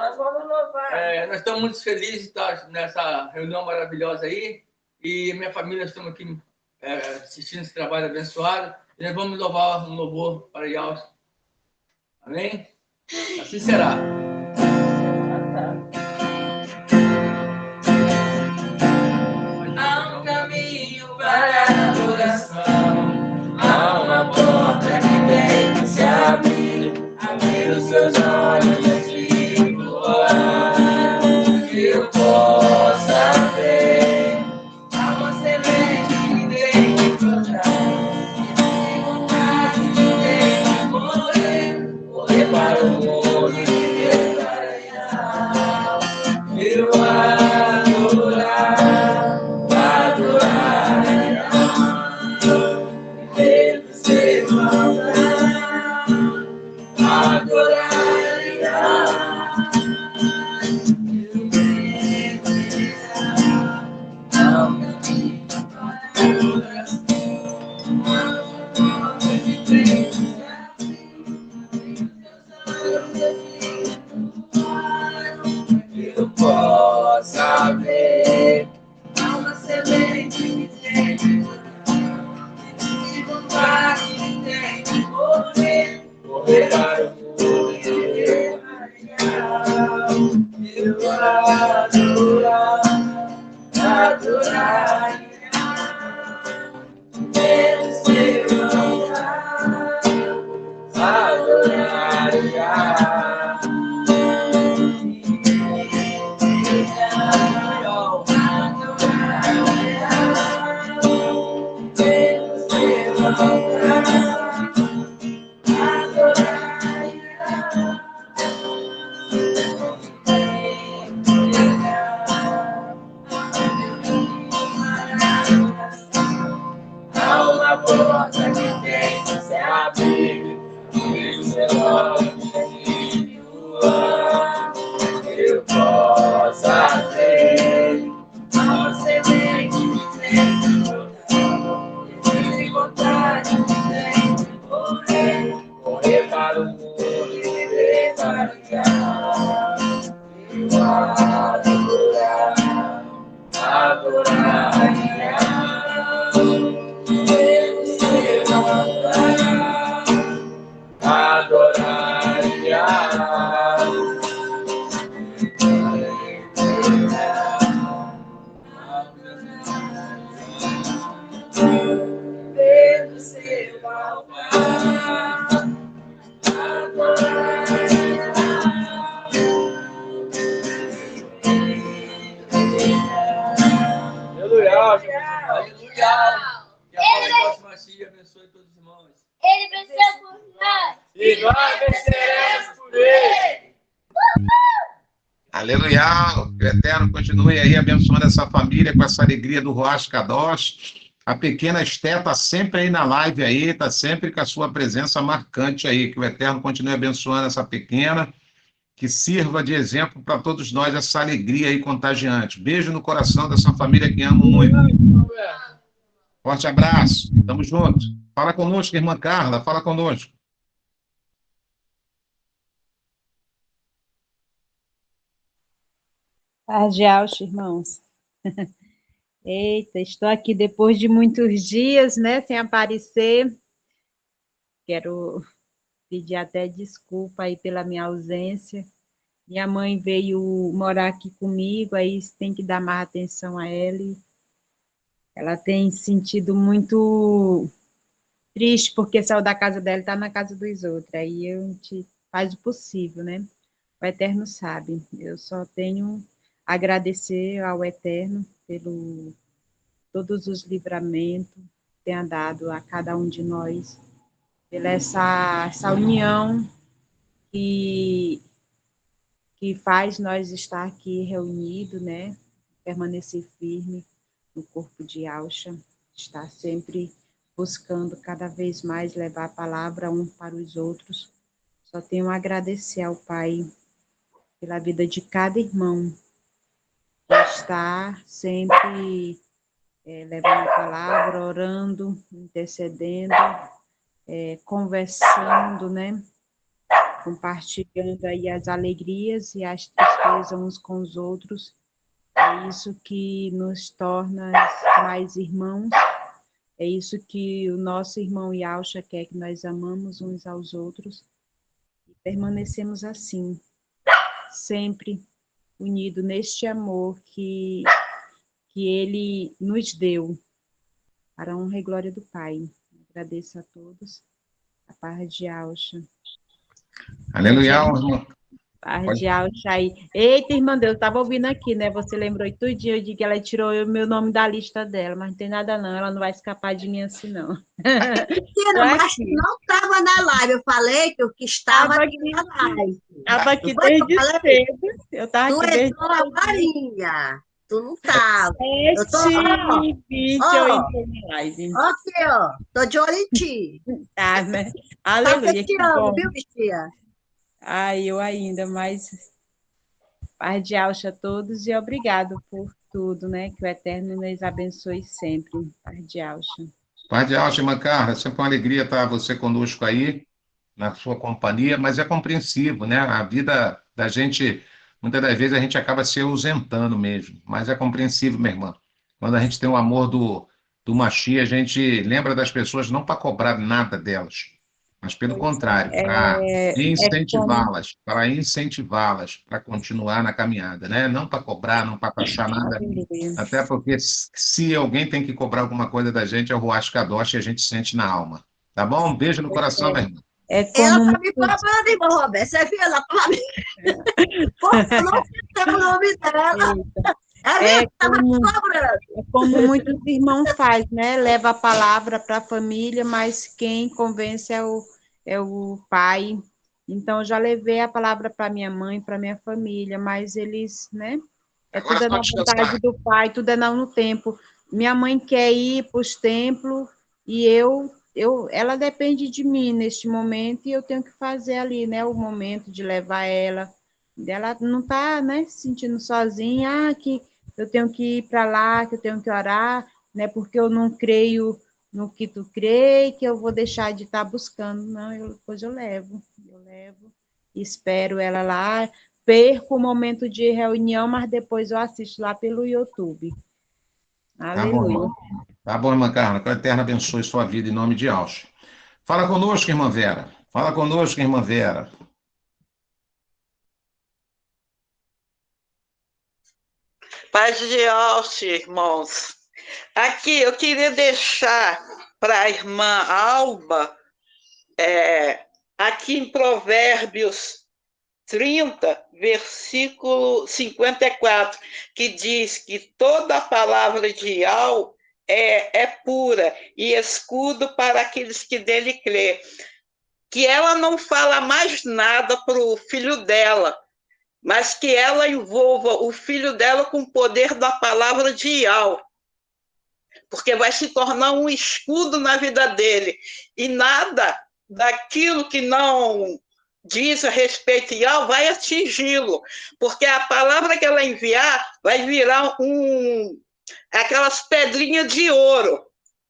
I: Nós estamos muito felizes de estar nessa reunião maravilhosa aí, e minha família estamos aqui assistindo esse trabalho abençoado, e nós vamos louvar um louvor para Yahshua. Amém? Assim será.
J: Há um caminho para a adoração, há uma porta que tem que se abrir. Abrir os seus olhos antes de voar, que eu possa ver eu possa ver há uma semente que tem de vontade que tem de morrer, correr para o mundo inteiro, eu adorar, pelo seu altar, adorar. Há uma porta que tem que se abrir, e o seu nome eu possa ver. Há uma semente que tem de vontade que tem de correr, correr para o mundo e viver para cá. Eu adorar. Pelo seu altar, aleluia. Que a paz de Deus Machia abençoe todos os irmãos.
K: Ele venceu por nós.
J: E nós venceremos por ele.
A: Aleluia! Que o Eterno continue aí abençoando essa família com essa alegria do Ruach Kadosh. A pequena Esté está sempre aí na live aí, está sempre com a sua presença marcante aí. Que o Eterno continue abençoando essa pequena, que sirva de exemplo para todos nós essa alegria aí contagiante. Beijo no coração dessa família que amo muito. Forte abraço, tamo junto. Fala conosco, irmã Carla, fala conosco.
G: Paz de Auschwitz, irmãos. Eita, estou aqui depois de muitos dias, né, sem aparecer. Quero pedir até desculpa aí pela minha ausência. Minha mãe veio morar aqui comigo, aí tem que dar mais atenção a ela. Ela tem sentido muito triste, porque saiu da casa dela e está na casa dos outros. Aí a gente faz o possível, né? O Eterno sabe. Eu só tenho a agradecer ao Eterno pelo todos os livramentos que tenha dado a cada um de nós, pela essa união que faz nós estar aqui reunidos, né? Permanecer firme no corpo de Auschwitz, estar sempre buscando cada vez mais levar a palavra um para os outros. Só tenho a agradecer ao Pai pela vida de cada irmão que está sempre levando a palavra, orando, intercedendo, conversando, né? Compartilhando aí as alegrias e as tristezas uns com os outros. É isso que nos torna mais irmãos. É isso que o nosso irmão Yalcha quer, que nós amamos uns aos outros e permanecemos assim, sempre unidos neste amor que Ele nos deu, para a honra e glória do Pai. Agradeço a todos. A paz de Yalcha.
A: Aleluia, irmão.
G: Paz de Yalcha aí. Eita, irmã Deus, eu estava ouvindo aqui, né? Você lembrou tudinho de que ela tirou o meu nome da lista dela, mas não tem nada não, ela não vai escapar de mim assim, não.
D: Mentira, mas não estava na live, eu falei que o que estava aqui na live.
G: Estava aqui desde cedo. Eu estava
D: aqui
G: desde
D: cedo. Tu não estava.
G: 7h20 eu entrei na live.
D: Aqui, ó. Tô de olho em ti.
G: Tá, né? Aleluia.
D: Eu te amo, viu, bichinha?
G: Ai, eu ainda, mas paz de Auschwitz a todos e obrigado por tudo, né? Que o Eterno nos abençoe sempre. Paz de Alcha.
A: Paz de Alcha, irmã Carla, sempre uma alegria estar você conosco aí, na sua companhia, mas é compreensivo, né? A vida da gente, muitas das vezes a gente acaba se ausentando mesmo, mas é compreensível, minha irmã. Quando a gente tem o amor do Machia, a gente lembra das pessoas não para cobrar nada delas, mas pelo
G: Pois
A: contrário,
G: é como
A: para incentivá-las para continuar na caminhada, né? Não para cobrar, não para taxar nada,
G: aleluia.
A: até porque se alguém tem que cobrar alguma coisa da gente, é o Ruach Kadosh e a gente sente na alma. Tá bom? Um beijo no coração, minha irmã.
G: É
D: Ela
G: como
D: tá me cobrando, irmão Roberto. Você viu? Ela tá me... Porque eu não sei o nome dela. É mesmo? Tá me cobrando.
G: É como muitos irmãos fazem, né? Leva a palavra para a família, mas quem convence é o pai. Então, eu já levei a palavra para minha mãe, para minha família, mas eles, né?
A: Agora
G: Tudo é na
A: pode
G: vontade
A: descansar.
G: do pai, tudo é no tempo. Minha mãe quer ir para os templos e ela depende de mim neste momento e eu tenho que fazer ali, né? O momento de levar ela. Ela não está, né? Se sentindo sozinha, que eu tenho que ir para lá, que eu tenho que orar, né? Porque eu não creio no que tu crê, que eu vou deixar de estar buscando. Não, depois eu levo, espero ela lá, perco o momento de reunião, mas depois eu assisto lá pelo YouTube.
A: Tá bom,
G: Aleluia.
A: irmão. Tá bom, irmã Carla. Que o Eterno abençoe sua vida em nome de Alcha. Fala conosco, irmã Vera. Fala conosco, irmã Vera.
L: Paz de Alce, irmãos. Aqui eu queria deixar para a irmã Alba, aqui em Provérbios 30, versículo 54, que diz que toda a palavra de Yahweh é pura e escudo para aqueles que dele crê. Que ela não fala mais nada para o filho dela, mas que ela envolva o filho dela com o poder da palavra de Yahweh, porque vai se tornar um escudo na vida dele. E nada daquilo que não diz a respeito de Yahweh vai atingi-lo, porque a palavra que ela enviar vai virar aquelas pedrinhas de ouro,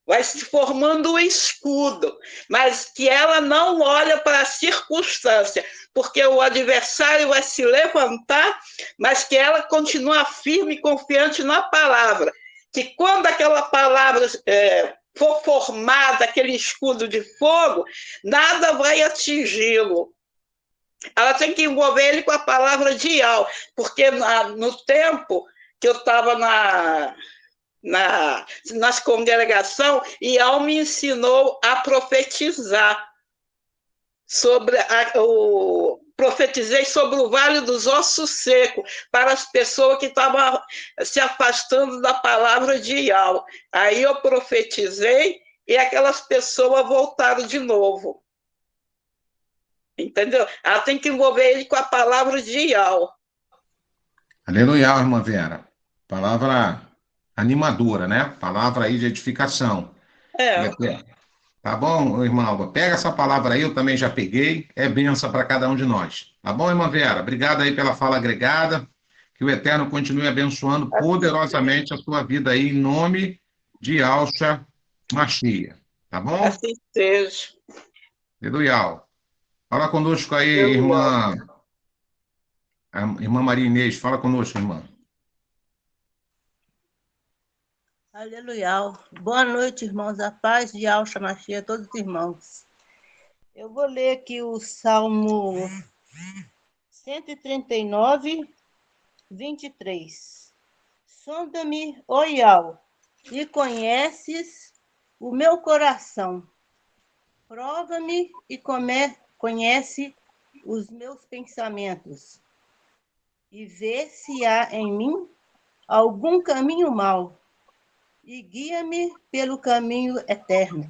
L: vai se formando um escudo, mas que ela não olha para a circunstância, porque o adversário vai se levantar, mas que ela continua firme e confiante na palavra, que quando aquela palavra for formada, aquele escudo de fogo, nada vai atingi-lo. Ela tem que envolver ele com a palavra de Yahweh, porque no tempo que eu estava nas congregações, Yahweh me ensinou a profetizar profetizei sobre o Vale dos Ossos Secos para as pessoas que estavam se afastando da palavra de Yahweh. Aí eu profetizei e aquelas pessoas voltaram de novo. Entendeu? Ela tem que envolver ele com a palavra de Yahweh.
A: Aleluia, irmã Vera. Palavra animadora, né? Palavra aí de edificação. Tá bom, irmã Alba? Pega essa palavra aí, eu também já peguei. É bênção para cada um de nós. Tá bom, irmã Vera? Obrigado aí pela fala agregada. Que o Eterno continue abençoando poderosamente a sua vida aí, em nome de Alcha Machia. Tá bom?
L: Assim seja.
A: Aleluia. Fala conosco aí, irmã Maria Inês. Fala conosco, irmã.
C: Aleluia. Boa noite, irmãos. A paz de Alcha Machia a todos os irmãos. Eu vou ler aqui o Salmo 139, 23. Sonda-me, ó Yahweh, e conheces o meu coração. Prova-me e conhece os meus pensamentos. E vê se há em mim algum caminho mau. E guia-me pelo caminho eterno.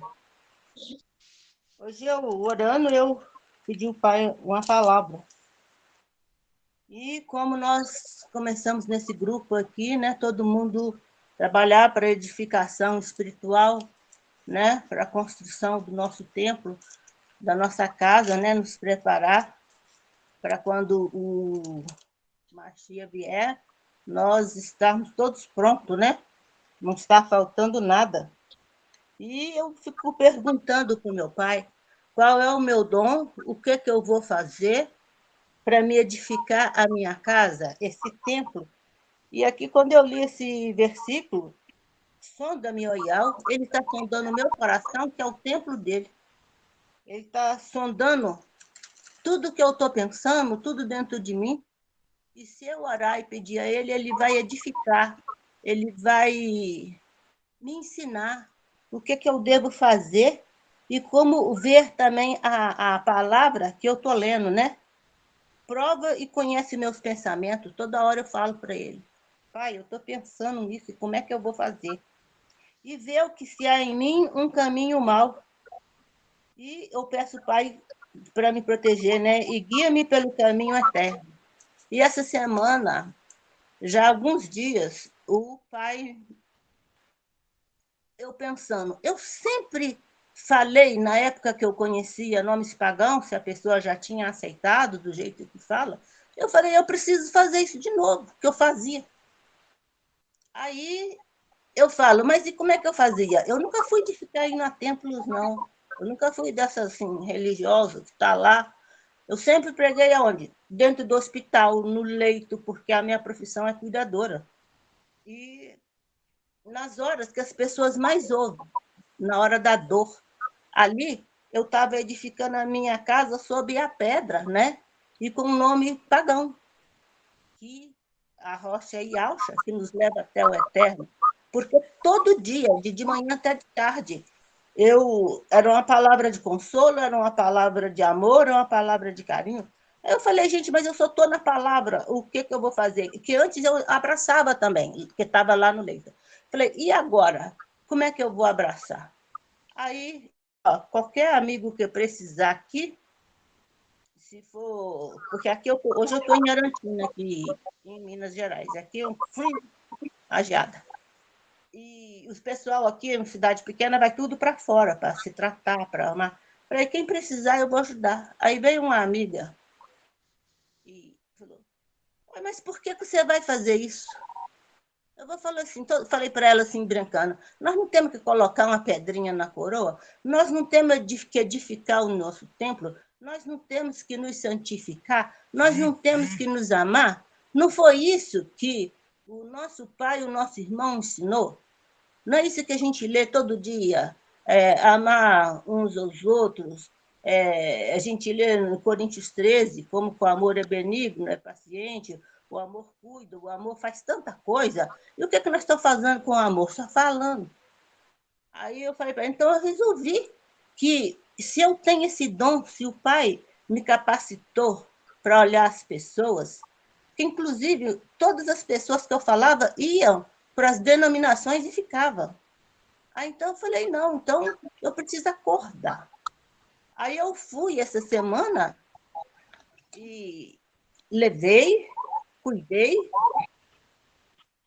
C: Hoje, orando, eu pedi ao Pai uma palavra. E como nós começamos nesse grupo aqui, né, todo mundo trabalhar para a edificação espiritual, né, para a construção do nosso templo, da nossa casa, né, nos preparar para quando o Machia vier, nós estarmos todos prontos, né? Não está faltando nada. E eu fico perguntando para o meu pai qual é o meu dom, o que eu vou fazer para me edificar a minha casa, esse templo. E aqui, quando eu li esse versículo, sonda-me, ó Iau, ele está sondando o meu coração, que é o templo dele. Ele está sondando tudo que eu estou pensando, tudo dentro de mim. E se eu orar e pedir a ele, ele vai edificar, ele vai me ensinar o que eu devo fazer e como ver também a palavra que eu estou lendo, né? Prova e conhece meus pensamentos. Toda hora eu falo para ele, pai, eu estou pensando nisso, e como é que eu vou fazer? E ver o que se há em mim um caminho mau. E eu peço, pai, para me proteger, né? E guia-me pelo caminho eterno. E essa semana, já há alguns dias, o pai, eu pensando, eu sempre falei, na época que eu conhecia nomes pagãos, se a pessoa já tinha aceitado do jeito que fala, eu falei, eu preciso fazer isso de novo, que eu fazia. Aí eu falo, mas e como é que eu fazia? Eu nunca fui de ficar indo a templos, não. Eu nunca fui dessa, assim, religiosa, que está lá. Eu sempre preguei aonde? Dentro do hospital, no leito, porque a minha profissão é cuidadora. E nas horas que as pessoas mais ouvem, na hora da dor, ali eu estava edificando a minha casa sob a pedra, né? E com um nome pagão, que a rocha é Yalcha, que nos leva até o eterno. Porque todo dia, de manhã até de tarde, era uma palavra de consolo, era uma palavra de amor, era uma palavra de carinho. Aí eu falei, gente, mas eu só estou na palavra, o que eu vou fazer? Que antes eu abraçava também, que estava lá no leito. Falei, e agora? Como é que eu vou abraçar? Aí, ó, qualquer amigo que eu precisar aqui, se for... Porque aqui hoje eu estou em Arantina, aqui em Minas Gerais. Aqui eu fui agiada. E os pessoal aqui, em cidade pequena, vai tudo para fora, para se tratar, para amar. Falei, quem precisar, eu vou ajudar. Aí veio uma amiga e falou, mas por que você vai fazer isso? Eu vou falar assim, falei para ela assim, brincando, nós não temos que colocar uma pedrinha na coroa, nós não temos que edificar o nosso templo, nós não temos que nos santificar, nós não temos que nos amar. Não foi isso que o nosso pai, o nosso irmão ensinou? Não é isso que a gente lê todo dia? Amar uns aos outros. A gente lê no Coríntios 13, como que o amor é benigno, é paciente, o amor cuida, o amor faz tanta coisa. E o que nós estamos fazendo com o amor? Só falando. Aí eu falei para ela, então eu resolvi que se eu tenho esse dom, se o Pai me capacitou para olhar as pessoas, que inclusive todas as pessoas que eu falava iam para as denominações e ficavam. Aí então eu falei, não, então eu preciso acordar. Aí eu fui essa semana e levei, cuidei,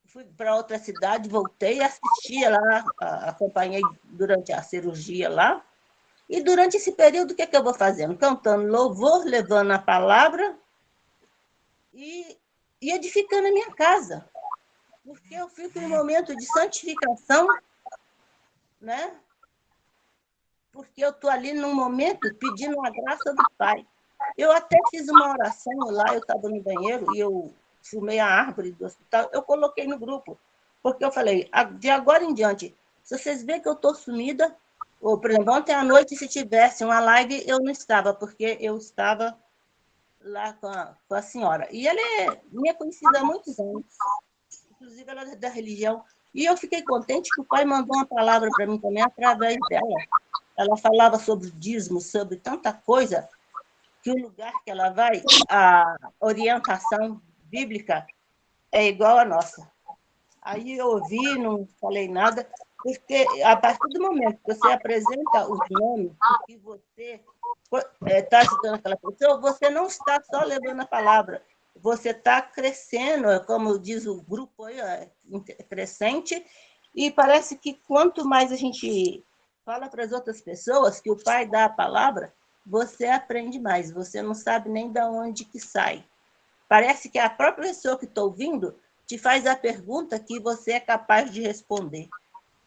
C: fui para outra cidade, voltei, assisti lá, acompanhei durante a cirurgia lá, e durante esse período o que eu vou fazendo? Cantando louvor, levando a palavra e edificando a minha casa. Porque eu fico em um momento de santificação, né? Porque eu estou ali num momento pedindo a graça do Pai. Eu até fiz uma oração lá, eu estava no banheiro e eu filmei a árvore do hospital, eu coloquei no grupo, porque eu falei, de agora em diante, se vocês verem que eu estou sumida, ou, por exemplo, ontem à noite, se tivesse uma live, eu não estava, porque eu estava lá com a senhora. E ela é minha conhecida há muitos anos, inclusive ela é da religião, e eu fiquei contente que o Pai mandou uma palavra para mim também através dela. Ela falava sobre dízimo, sobre tanta coisa, que o lugar que ela vai, a orientação bíblica é igual à nossa. Aí eu ouvi, não falei nada, porque a partir do momento que você apresenta os nomes que você está ajudando aquela pessoa, você não está só levando a palavra, você está crescendo, como diz o grupo aí, crescente, e parece que quanto mais a gente fala para as outras pessoas que o Pai dá a palavra, você aprende mais, você não sabe nem de onde que sai. Parece que a própria pessoa que está ouvindo te faz a pergunta que você é capaz de responder.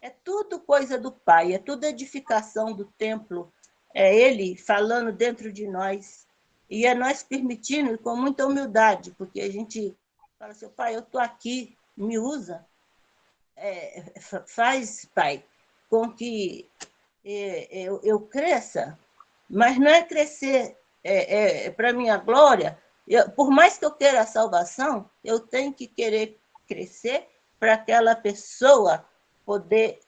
C: É tudo coisa do Pai, é tudo edificação do templo, é Ele falando dentro de nós, e é nós permitindo com muita humildade, porque a gente fala assim, Pai, eu estou aqui, me usa, faz, Pai, com que eu cresça, mas não é crescer para minha glória. Por mais que eu queira a salvação, eu tenho que querer crescer para aquela pessoa poder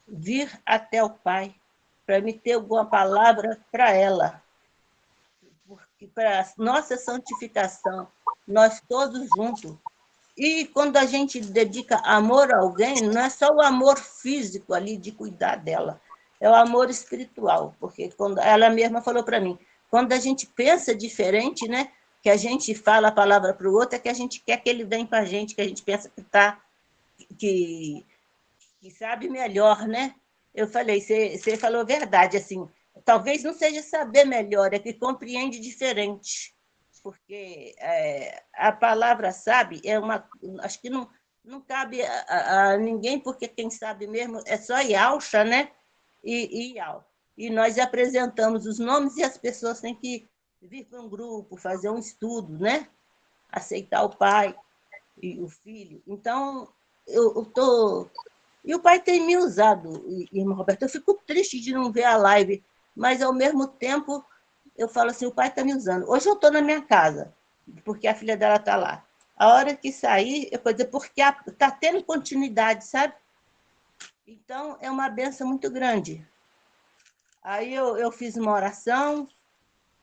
C: vir até o Pai, para me ter alguma palavra para ela, porque para a nossa santificação, nós todos juntos. E quando a gente dedica amor a alguém, não é só o amor físico ali de cuidar dela, é o amor espiritual, porque quando ela mesma falou para mim, quando a gente pensa diferente, né, que a gente fala a palavra para o outro, é que a gente quer que ele venha para a gente, que a gente pensa que sabe melhor, né? Eu falei, você falou verdade, assim, talvez não seja saber melhor, é que compreende diferente, porque a palavra sabe acho que não cabe a ninguém, porque quem sabe mesmo é só Yausha, né? E Yau. E nós apresentamos os nomes e as pessoas têm que vir para um grupo, fazer um estudo, né? Aceitar o pai e o filho. Então, eu estou... E o pai tem me usado, irmão Roberto. Eu fico triste de não ver a live, mas, ao mesmo tempo, eu falo assim, o pai está me usando. Hoje eu estou na minha casa, porque a filha dela está lá. A hora que sair, eu vou dizer, porque está tendo continuidade, sabe? Então, é uma benção muito grande. Aí eu fiz uma oração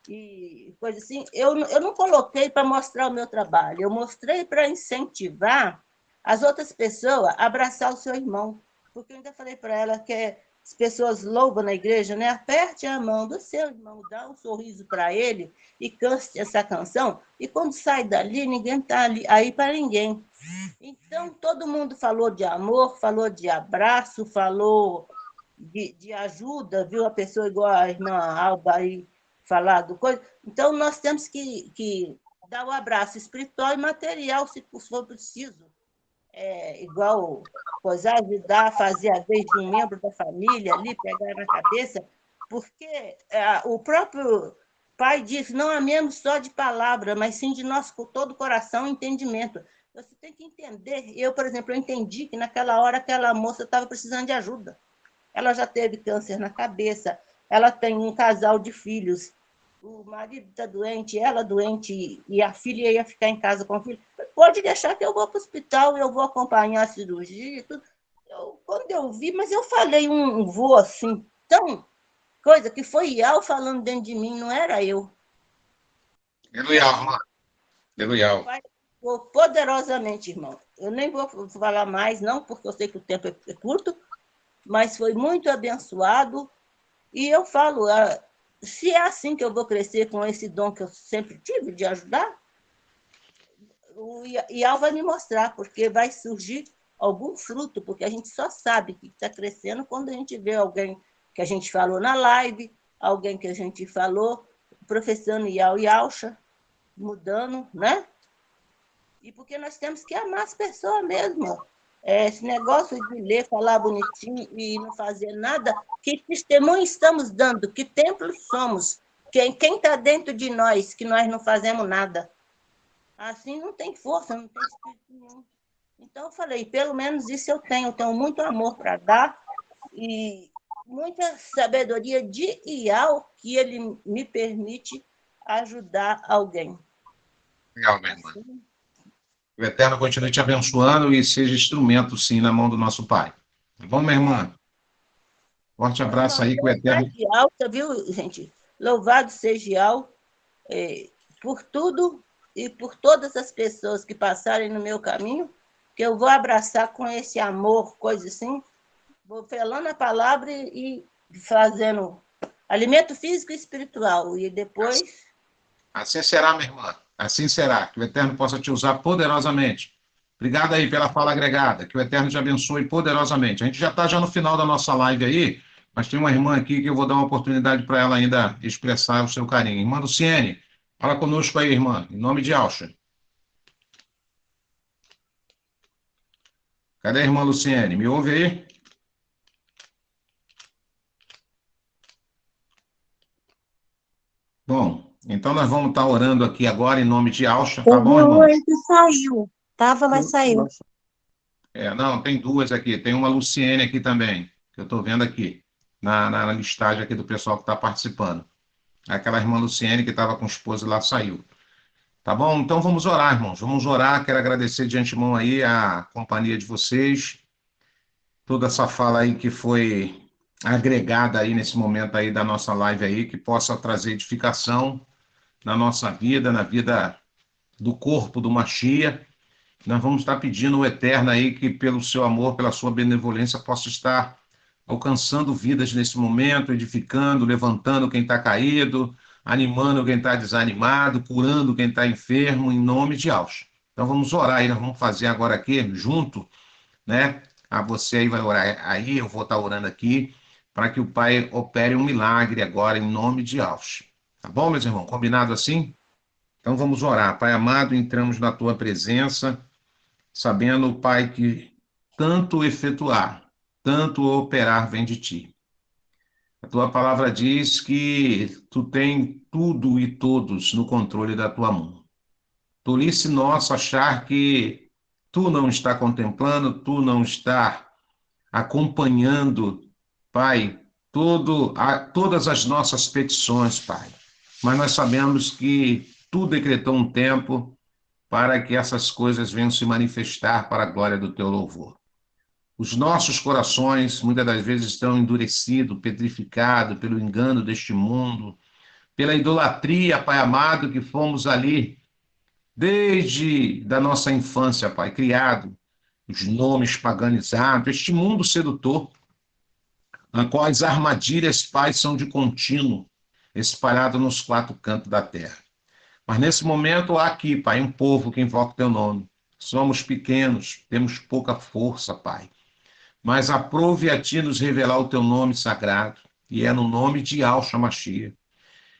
C: e coisa assim. Eu não coloquei para mostrar o meu trabalho, eu mostrei para incentivar as outras pessoas a abraçar o seu irmão. Porque eu ainda falei para ela que as pessoas louvam na igreja, né? Aperte a mão do seu irmão, dá um sorriso para ele e cante essa canção. E quando sai dali, ninguém está aí para ninguém. Então, todo mundo falou de amor, falou de abraço, falou de ajuda, viu a pessoa igual a irmã Alba aí falar do coisa. Então, nós temos que dar o abraço espiritual e material, se for preciso. Igual ajudar a fazer a vez de um membro da família ali, pegar na cabeça, porque o próprio pai diz, não amemos só de palavra, mas sim de nosso todo coração e entendimento. Você tem que entender. Eu, por exemplo, eu entendi que naquela hora aquela moça estava precisando de ajuda. Ela já teve câncer na cabeça, ela tem um casal de filhos, o marido está doente, ela doente, e a filha ia ficar em casa com o filho. Pode deixar que eu vou para o hospital, eu vou acompanhar a cirurgia e tudo. Quando eu vi, mas eu falei um vô assim, tão coisa que foi Iau falando dentro de mim, não era eu.
A: Aleluia, irmã. Aleluia.
C: Poderosamente, irmão. Eu nem vou falar mais, não, porque eu sei que o tempo é curto, mas foi muito abençoado. E eu falo, se é assim que eu vou crescer com esse dom que eu sempre tive de ajudar, o Iau vai me mostrar, porque vai surgir algum fruto, porque a gente só sabe que está crescendo quando a gente vê alguém que a gente falou na live, alguém que a gente falou, professando Iau e Yausha, mudando, né? E porque nós temos que amar as pessoas mesmo. Esse negócio de ler, falar bonitinho e não fazer nada, que testemunho estamos dando, que templo somos, quem está dentro de nós, que nós não fazemos nada. Assim não tem força, não tem espírito nenhum. Então eu falei, pelo menos isso eu tenho muito amor para dar e muita sabedoria de Iau que ele me permite ajudar alguém.
A: Legal, minha irmã. O Eterno continue te abençoando e seja instrumento, sim, na mão do nosso Pai. Tá bom, minha irmã? Forte abraço aí, que o Eterno...
C: Alta, viu, gente? Louvado seja Iau por tudo e por todas as pessoas que passarem no meu caminho, que eu vou abraçar com esse amor, coisa assim, vou falando a palavra e fazendo alimento físico e espiritual, e depois...
A: Assim será, minha irmã. Assim será. Que o Eterno possa te usar poderosamente. Obrigado aí pela fala agregada. Que o Eterno te abençoe poderosamente. A gente já está no final da nossa live aí, mas tem uma irmã aqui que eu vou dar uma oportunidade para ela ainda expressar o seu carinho. Irmã Luciene, fala conosco aí, irmã, em nome de Yausha. Cadê a irmã Luciene? Me ouve aí? Bom, então nós vamos estar orando aqui agora em nome de Alcha, tá bom,
E: Teve uma
A: irmãos?
E: aí que saiu. Tava, mas saiu.
A: Não, tem duas aqui. Tem uma Luciene aqui também, que eu estou vendo aqui, na listagem aqui do pessoal que está participando. Aquela irmã Luciene que estava com o esposo lá saiu. Tá bom? Então vamos orar, irmãos. Vamos orar. Quero agradecer de antemão aí a companhia de vocês, toda essa fala aí que foi agregada aí nesse momento aí da nossa live aí, que possa trazer edificação na nossa vida, na vida do corpo do Machia. Nós vamos estar pedindo o Eterno aí que pelo seu amor, pela sua benevolência, possa estar alcançando vidas nesse momento, edificando, levantando quem está caído, animando quem está desanimado, curando quem está enfermo, em nome de Alcha. Então vamos orar aí, nós vamos fazer agora aqui, junto, né? Você aí vai orar aí, eu vou estar orando aqui, para que o Pai opere um milagre agora, em nome de Alcha. Tá bom, meus irmãos? Combinado assim? Então vamos orar. Pai amado, entramos na tua presença, sabendo, Pai, que tanto efetuar, tanto operar vem de ti. A tua palavra diz que tu tem tudo e todos no controle da tua mão. Tolice nossa achar que tu não está contemplando, tu não está acompanhando, Pai, todas as nossas petições, Pai. Mas nós sabemos que tu decretou um tempo para que essas coisas venham se manifestar para a glória do teu louvor. Os nossos corações, muitas das vezes, estão endurecidos, petrificados pelo engano deste mundo, pela idolatria, Pai amado, que fomos ali desde da nossa infância, Pai, criado, os nomes paganizados, este mundo sedutor, na qual as armadilhas, Pai, são de contínuo, espalhado nos quatro cantos da terra. Mas nesse momento há aqui, Pai, um povo que invoca o teu nome. Somos pequenos, temos pouca força, Pai. Mas aprove a ti nos revelar o teu nome sagrado, e é no nome de Alcha Machia.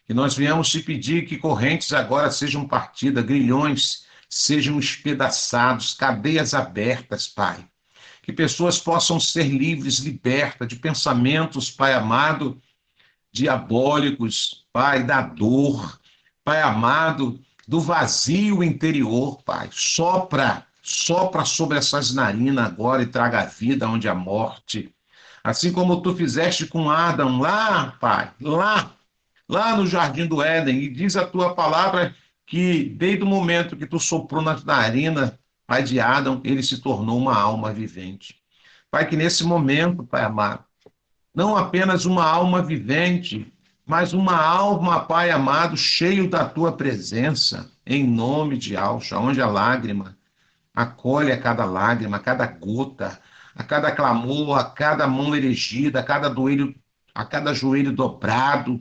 A: Que nós viemos te pedir que correntes agora sejam partidas, grilhões sejam espedaçados, cadeias abertas, Pai. Que pessoas possam ser livres, libertas de pensamentos, Pai amado, diabólicos, Pai, da dor, Pai amado, do vazio interior, Pai. Sopra sobre essas narinas agora e traga a vida onde a morte. Assim como tu fizeste com Adão lá, Pai, lá no Jardim do Éden, e diz a tua palavra que desde o momento que tu soprou nas narinas, Pai, de Adão, ele se tornou uma alma vivente. Pai, que nesse momento, Pai amado, não apenas uma alma vivente, mas uma alma, Pai amado, cheio da tua presença, em nome de Alcha, onde a lágrima acolhe a cada lágrima, a cada gota, a cada clamor, a cada mão erigida, a cada joelho dobrado,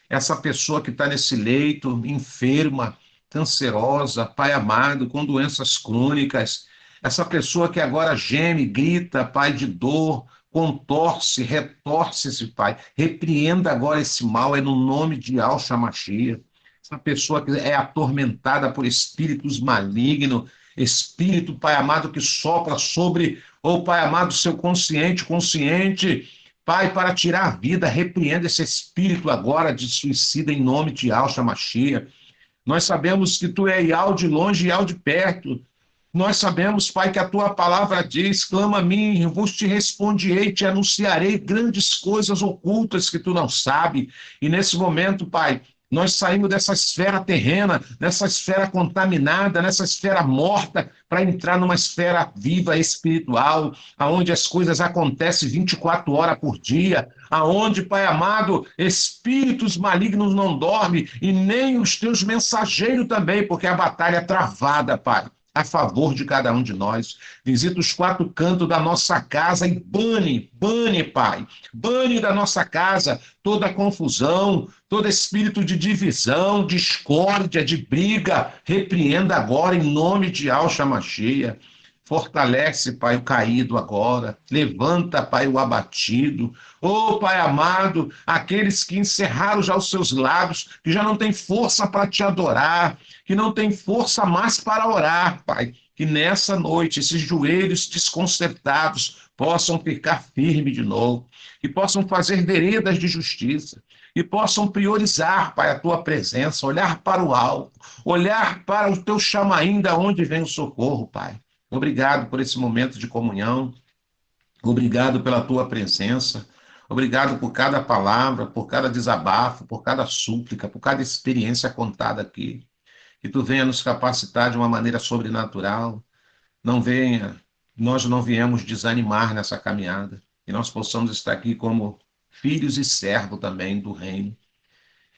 A: essa pessoa que está nesse leito, enferma, cancerosa, Pai amado, com doenças crônicas, essa pessoa que agora geme, grita, Pai, de dor, contorce, retorce-se, Pai. Repreenda agora esse mal, é no nome de Alcha Machia. Essa pessoa que é atormentada por espíritos malignos, espírito, Pai amado, que sopra sobre, Pai amado, seu consciente, Pai, para tirar a vida, repreenda esse espírito agora de suicida em nome de Alcha Machia. Nós sabemos que tu é Ial de longe e Ial de perto. Nós sabemos, Pai, que a tua palavra diz, clama a mim, eu vos te responderei, te anunciarei grandes coisas ocultas que tu não sabe. E nesse momento, Pai, nós saímos dessa esfera terrena, dessa esfera contaminada, nessa esfera morta, para entrar numa esfera viva espiritual, aonde as coisas acontecem 24 horas por dia, aonde, Pai amado, espíritos malignos não dormem, e nem os teus mensageiros também, porque a batalha é travada, Pai, a favor de cada um de nós. Visita os quatro cantos da nossa casa e bane, Pai, bane da nossa casa toda confusão, todo espírito de divisão, discórdia, de briga, repreenda agora em nome de Alcha Machia. Fortalece, Pai, o caído agora. Levanta, Pai, o abatido. Pai amado, aqueles que encerraram já os seus lábios, que já não tem força para te adorar, que não tem força mais para orar, Pai. que nessa noite esses joelhos desconcertados possam ficar firmes de novo, que possam fazer veredas de justiça, e possam priorizar, Pai, a tua presença, olhar para o alto, olhar para o teu chamaim, da onde vem o socorro, Pai. Obrigado por esse momento de comunhão, obrigado pela tua presença, obrigado por cada palavra, por cada desabafo, por cada súplica, por cada experiência contada aqui. Que tu venha nos capacitar de uma maneira sobrenatural, nós não viemos desanimar nessa caminhada, e nós possamos estar aqui como filhos e servos também do reino.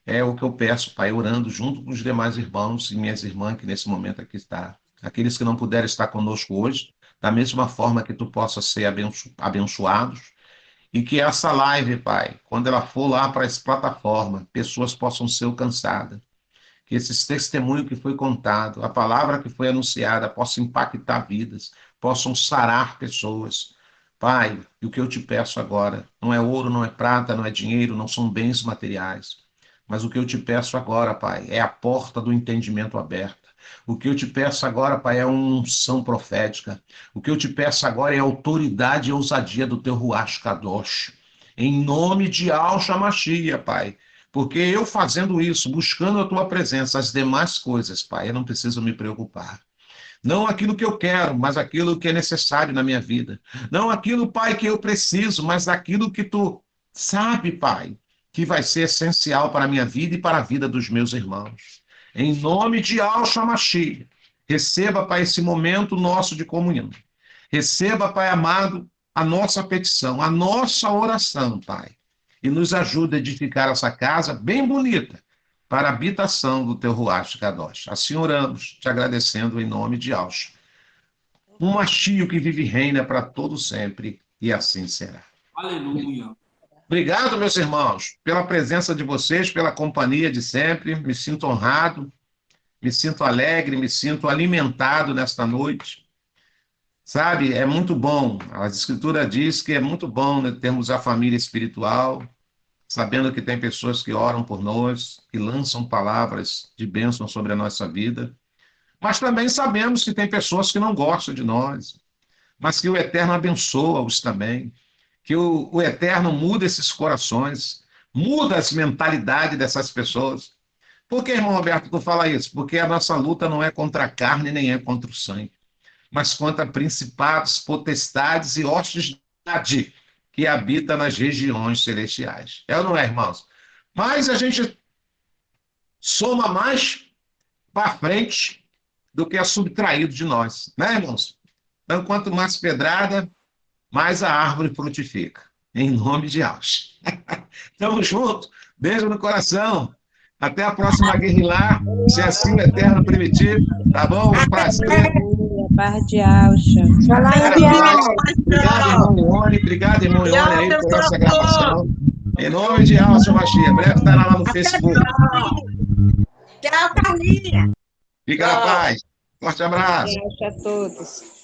A: É o que eu peço, Pai, orando junto com os demais irmãos e minhas irmãs que nesse momento aqui está. Aqueles que não puderam estar conosco hoje, da mesma forma que tu possa ser abençoados, e que essa live, Pai, quando ela for lá para essa plataforma, pessoas possam ser alcançadas, que esses testemunhos que foi contado, a palavra que foi anunciada, possa impactar vidas, possam sarar pessoas. Pai, e o que eu te peço agora, não é ouro, não é prata, não é dinheiro, não são bens materiais, mas o que eu te peço agora, Pai, é a porta do entendimento aberta. O que eu te peço agora, Pai, é uma unção profética. O que eu te peço agora é a autoridade e ousadia do teu Ruach Kadosh. Em nome de Yahshua Mashiach, Pai. Porque eu fazendo isso, buscando a tua presença, as demais coisas, Pai, eu não preciso me preocupar. Não aquilo que eu quero, mas aquilo que é necessário na minha vida. Não aquilo, Pai, que eu preciso, mas aquilo que tu sabe, Pai, que vai ser essencial para a minha vida e para a vida dos meus irmãos. Em nome de Yahshua Mashiach, receba, Pai, esse momento nosso de comunhão. Receba, Pai amado, a nossa petição, a nossa oração, Pai. E nos ajude a edificar essa casa bem bonita, para a habitação do teu Ruach Kadosh. Assim oramos, te agradecendo em nome de Yahshua. Um Mashiach que vive e reina para todo sempre, e assim será.
H: Aleluia.
A: Obrigado, meus irmãos, pela presença de vocês, pela companhia de sempre. Me sinto honrado, me sinto alegre, me sinto alimentado nesta noite. Sabe, é muito bom. A Escritura diz que é muito bom, né, termos a família espiritual, sabendo que tem pessoas que oram por nós, que lançam palavras de bênção sobre a nossa vida. Mas também sabemos que tem pessoas que não gostam de nós, mas que o Eterno abençoa-os também, que o Eterno muda esses corações, muda as mentalidades dessas pessoas. Por que, irmão Roberto, tu fala isso? Porque a nossa luta não é contra a carne, nem é contra o sangue, mas contra principados, potestades e hostes que habita nas regiões celestiais. É ou não é, irmãos? Mas a gente soma mais para frente do que é subtraído de nós, né, irmãos? Então, quanto mais pedrada, mais a árvore frutifica. Em nome de Yahshua. Tamo junto. Beijo no coração. Até a próxima guerrilha, se assim o Eterno permitir. Tá bom? Um prazer.
G: Paz de Yahshua.
A: Obrigado, irmão Leone. Obrigado, irmão Leone, aí, por essa gravação. Em nome de Yahshua Mashiach. Breve estará lá no Facebook.
D: Tchau, Carlinha.
A: Fica na paz. Forte abraço.
G: Yahshua a todos.